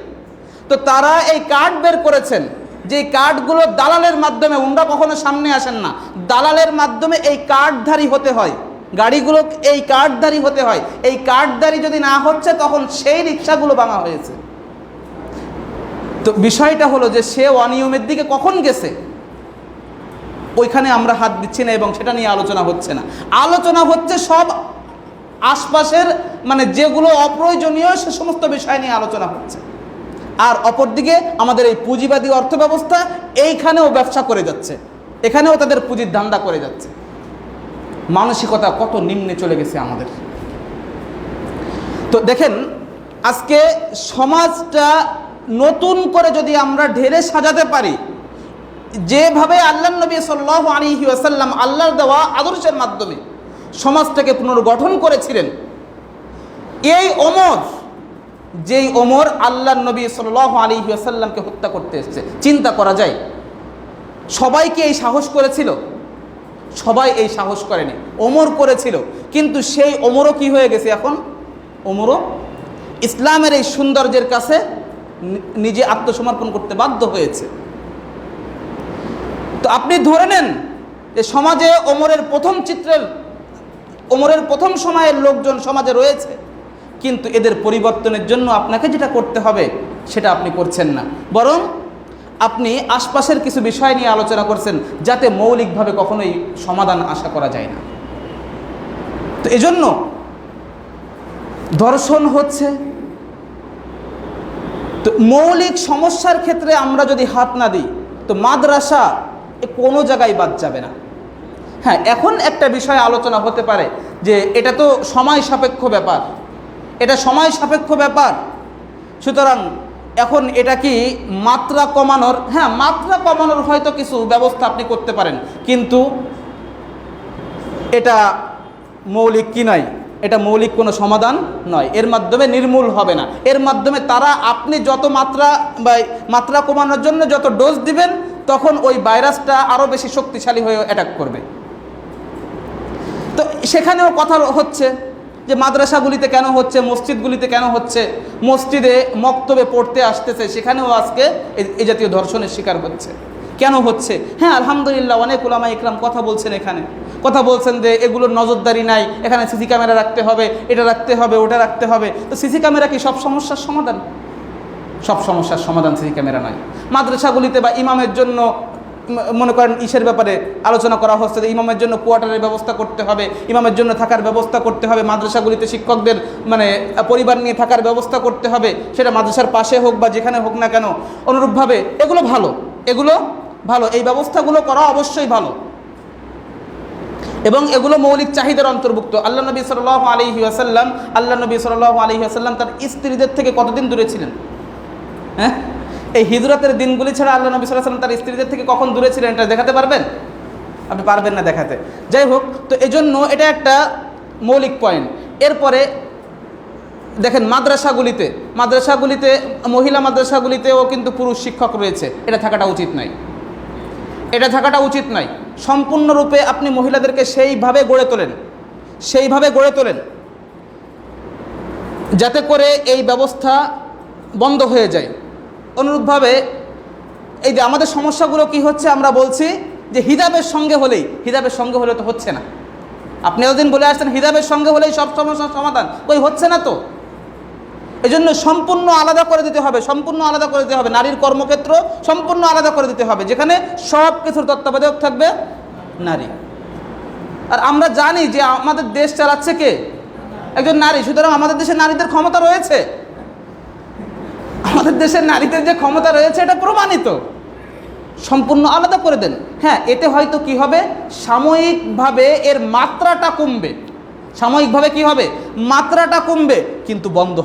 [SPEAKER 1] তো তারা এই কার্ড বের করেছেন, যে কার্ডগুলো দালালের মাধ্যমে, ওনারা কখনো সামনে আসেন না, দালালের মাধ্যমে এই কার্ডধারী হতে হয়, গাড়িগুলো এই কার্ডধারী হতে হয়। এই কার্ডধারী যদি না হচ্ছে তখন সেই রিক্সাগুলো ভাঙা হয়েছে। তো বিষয়টা হলো যে সে অনিয়মের দিকে কখন গেছে, ওইখানে আমরা হাত দিচ্ছি না এবং সেটা নিয়ে আলোচনা হচ্ছে না। আলোচনা হচ্ছে সব আশপাশের যেগুলো অপ্রয়োজনীয় সে সমস্ত বিষয় নিয়ে আলোচনা হচ্ছে। আর অপরদিকে আমাদের এই পুঁজিবাদী অর্থব্যবস্থা এইখানেও ব্যবসা করে যাচ্ছে, এখানেও তাদের পুঁজির ধান্দা করে যাচ্ছে। মানসিকতা কত নিম্নে চলে গেছে আমাদের। তো দেখেন, আজকে সমাজটা নতুন করে যদি আমরা ঢেলে সাজাতে পারি, যেভাবে আল্লাহ নবী সাল্লাল্লাহু আলাইহি ওয়াসাল্লাম আল্লাহর দেওয়া আদর্শের মাধ্যমে সমাজটাকে পুনর্গঠন করেছিলেন, এই যেই ওমর আল্লাহর নবী সাল্লাল্লাহু আলাইহি ওয়াসাল্লামকে হত্যা করতে এসেছে, চিন্তা করা যায় সবাই কি এই সাহস করেছিল? সবাই এই সাহস করেনি, ওমর করেছিল। কিন্তু সেই ওমরও কি হয়ে গেছে এখন? ওমরও ইসলামের এই সৌন্দর্যের কাছে নিজে আত্মসমর্পণ করতে বাধ্য হয়েছে। তো আপনি ধরে নেন যে সমাজে ওমরের প্রথম সময়ের লোকজন সমাজে রয়েছে, কিন্তু এদের পরিবর্তনের জন্য আপনাকে যেটা করতে হবে সেটা আপনি করছেন না, বরং আপনি আশপাশের কিছু বিষয় নিয়ে আলোচনা করছেন যাতে মৌলিকভাবে কখনোই সমাধান আশা করা যায় না। তো এজন্য ধর্ষণ হচ্ছে। তো মৌলিক সমস্যার ক্ষেত্রে আমরা যদি হাত না দিই, তো মাদ্রাসা কোনো জায়গায় বাদ যাবে না। হ্যাঁ, এখন একটা বিষয় আলোচনা হতে পারে যে এটা তো সময় সাপেক্ষ ব্যাপার, এটা সময় সাপেক্ষ ব্যাপার, সুতরাং এখন এটা কি মাত্রা কমানোর, হ্যাঁ মাত্রা কমানোর হয়তো কিছু ব্যবস্থা আপনি করতে পারেন, কিন্তু এটা মৌলিক কি নয়, এটা মৌলিক কোনো সমাধান নয়, এর মাধ্যমে নির্মূল হবে না। এর মাধ্যমে তারা আপনি যত মাত্রা কমানোর জন্য যত ডোজ দিবেন, তখন ওই ভাইরাসটা আরও বেশি শক্তিশালী হয়ে অ্যাটাক করবে। তো সেখানেও কথা হচ্ছে যে মাদ্রাসাগুলিতে কেন হচ্ছে, মসজিদগুলিতে কেন হচ্ছে, মসজিদে মক্তবে পড়তে আসতেছে, সেখানেও আজকে এই জাতীয় ধর্ষণের শিকার হচ্ছে। কেন হচ্ছে? হ্যাঁ আলহামদুলিল্লাহ, অনেক উলামা ইকরাম কথা বলছেন, এখানে কথা বলছেন যে এগুলোর নজরদারি নাই, এখানে সিসি ক্যামেরা রাখতে হবে, এটা রাখতে হবে, ওটা রাখতে হবে। তো সিসি ক্যামেরা কি সব সমস্যার সমাধান? সব সমস্যার সমাধান সিসি ক্যামেরা নয়। মাদ্রাসাগুলিতে বা ইমামের জন্য মনে করেন ইসের ব্যাপারে আলোচনা করা হচ্ছে যে ইমামের জন্য কোয়ার্টারের ব্যবস্থা করতে হবে, ইমামের জন্য থাকার ব্যবস্থা করতে হবে, মাদ্রাসাগুলিতে শিক্ষকদের পরিবার নিয়ে থাকার ব্যবস্থা করতে হবে, সেটা মাদ্রাসার পাশে হোক বা যেখানে হোক না কেন। অনুরূপভাবে এগুলো ভালো, এগুলো ভালো, এই ব্যবস্থাগুলো করা অবশ্যই ভালো এবং এগুলো মৌলিক চাহিদার অন্তর্ভুক্ত। আল্লাহ নবী সাল্লাল্লাহু আলাইহি ওয়াসাল্লাম তার স্ত্রীদের থেকে কতদিন দূরে ছিলেন? হ্যাঁ, এই হিজরতের দিনগুলি ছাড়া আল্লাহ নবী সাল্লাল্লাহু আলাইহি ওয়াসাল্লাম তার স্ত্রীদের থেকে কখন দূরে ছিলেন এটা দেখাতে পারবেন? আপনি পারবেন না দেখাতে। যাই হোক, তো এজন্য এটা একটা মৌলিক পয়েন্ট। এরপরে দেখেন মাদ্রাসাগুলিতে মহিলা মাদ্রাসাগুলিতেও কিন্তু পুরুষ শিক্ষক রয়েছে, এটা থাকাটা উচিত নয়, এটা থাকাটা উচিত নয়। সম্পূর্ণরূপে আপনি মহিলাদেরকে সেইভাবে গড়ে তোলেন যাতে করে এই ব্যবস্থা বন্ধ হয়ে যায়। অনুরূপভাবে এই যে আমাদের সমস্যাগুলো কি হচ্ছে, আমরা বলছি যে হিজাবের সঙ্গে হলে তো হচ্ছে না। আপনি এতদিন বলে আসছেন হিজাবের সঙ্গে হলেই সব সমস্যার সমাধান, ওই হচ্ছে না তো। এই জন্য সম্পূর্ণ আলাদা করে দিতে হবে, নারীর কর্মক্ষেত্র সম্পূর্ণ আলাদা করে দিতে হবে, যেখানে সব কিছুর তত্ত্বাবধায়ক থাকবে নারী। আর আমরা জানি যে আমাদের দেশ চালাচ্ছে কে? একজন নারী। সুতরাং আমাদের দেশে নারীদের ক্ষমতা রয়েছে, আমাদের দেশের নারীদের যে ক্ষমতা রয়েছে এটা প্রমাণিত। সম্পূর্ণ আলাদা করে দেন। হ্যাঁ, এতে হয়তো কি হবে, সাময়িকভাবে এর মাত্রাটা কমবে, কি হবে, মাত্রাটা কমবে, কিন্তু বন্ধ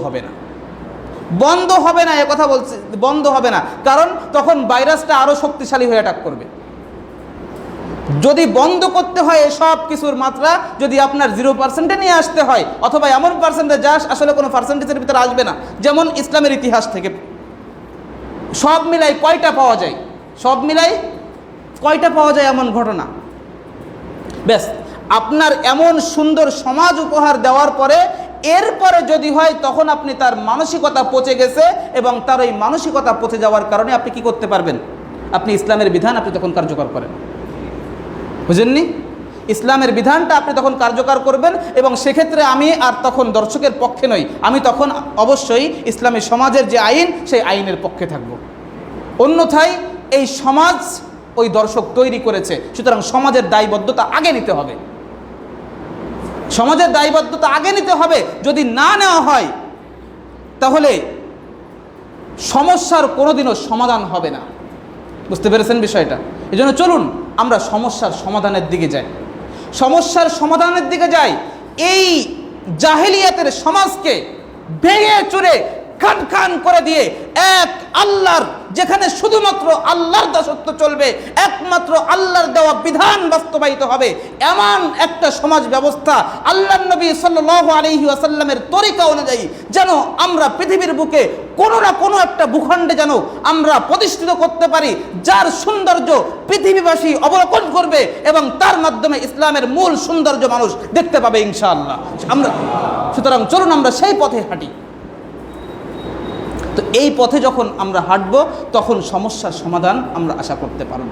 [SPEAKER 1] হবে না, এ কথা বলছি, বন্ধ হবে না। কারণ তখন ভাইরাসটা আরো শক্তিশালী হয়ে অ্যাটাক করবে। যদি বন্ধ করতে হয় সব কিছুর মাত্রা, যদি আপনার 0% নিয়ে আসতে হয়, অথবা এমন পার্সেন্টেজ যা আসলে কোনো পার্সেন্টেজের ভিতরে আসবে না, যেমন ইসলামের ইতিহাস থেকে সব মিলাই কয়টা পাওয়া যায় এমন ঘটনা? ব্যাস, আপনার এমন সুন্দর সমাজ উপহার দেওয়ার পরে এরপরে যদি হয়, তখন আপনি তার মানসিকতা পচে গেছে, এবং তার ওই মানসিকতা পচে যাওয়ার কারণে আপনি কি করতে পারবেন? আপনি ইসলামের বিধান আপনি তখন কার্যকর করেন, বুঝেননি? ইসলামের বিধানটা আপনি তখন কার্যকর করবেন, এবং সেক্ষেত্রে আমি আর তখন দর্শকের পক্ষে নই, আমি তখন অবশ্যই ইসলামী সমাজের যে আইন, সেই আইনের পক্ষে থাকব। অন্যথায় এই সমাজ ওই দর্শক তৈরি করেছে, সুতরাং সমাজের দায়বদ্ধতা আগে নিতে হবে। যদি না নেওয়া হয় তাহলে সমস্যার কোনোদিনও সমাধান হবে না। বুঝতে পেরেছেন বিষয়টা? এজন্য চলুন আমরা সমস্যার সমাধানের দিকে যাই। এই জাহেলিয়াতের সমাজকে ভেঙে চুরে খান করে দিয়ে এক আল্লাহর, যেখানে শুধুমাত্র আল্লাহর দাসত্ব চলবে, একমাত্র আল্লাহর দেওয়া বিধান বাস্তবায়িত হবে, এমন একটা সমাজ ব্যবস্থা আল্লাহর নবী সাল্লাল্লাহু আলাইহি ওয়াসাল্লামের তরিকা অনুযায়ী যেন আমরা পৃথিবীর বুকে কোনো না কোনো একটা ভূখণ্ডে যেন আমরা প্রতিষ্ঠিত করতে পারি, যার সৌন্দর্য পৃথিবীবাসী অবলোকন করবে, এবং তার মাধ্যমে ইসলামের মূল সৌন্দর্য মানুষ দেখতে পাবে ইনশাআল্লাহ। সুতরাং চলুন আমরা সেই পথে হাঁটি। তো এই পথে যখন আমরা হাঁটব, তখন সমস্যার সমাধান আমরা আশা করতে পারব।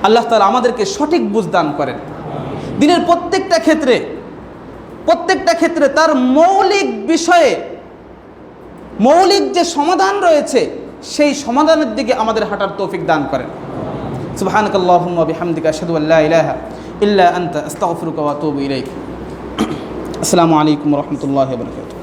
[SPEAKER 1] আল্লাহ তাআলা আমাদেরকে সঠিক বুঝ দান করেন। দিনের প্রত্যেকটা ক্ষেত্রে তার মৌলিক বিষয়ে মৌলিক যে সমাধান রয়েছে, সেই সমাধানের দিকে আমাদের হাঁটার তৌফিক দান করেন। সুবহানাকাল্লাহুম্মা ওয়া বিহামদিকা আশহাদু আল্লা ইলাহা ইল্লা আনতা আস্তাগফিরুকা ওয়া আতুবু ইলাইক। আসসালামু আলাইকুম ওয়া রাহমাতুল্লাহি ওয়া বারাকাতুহু।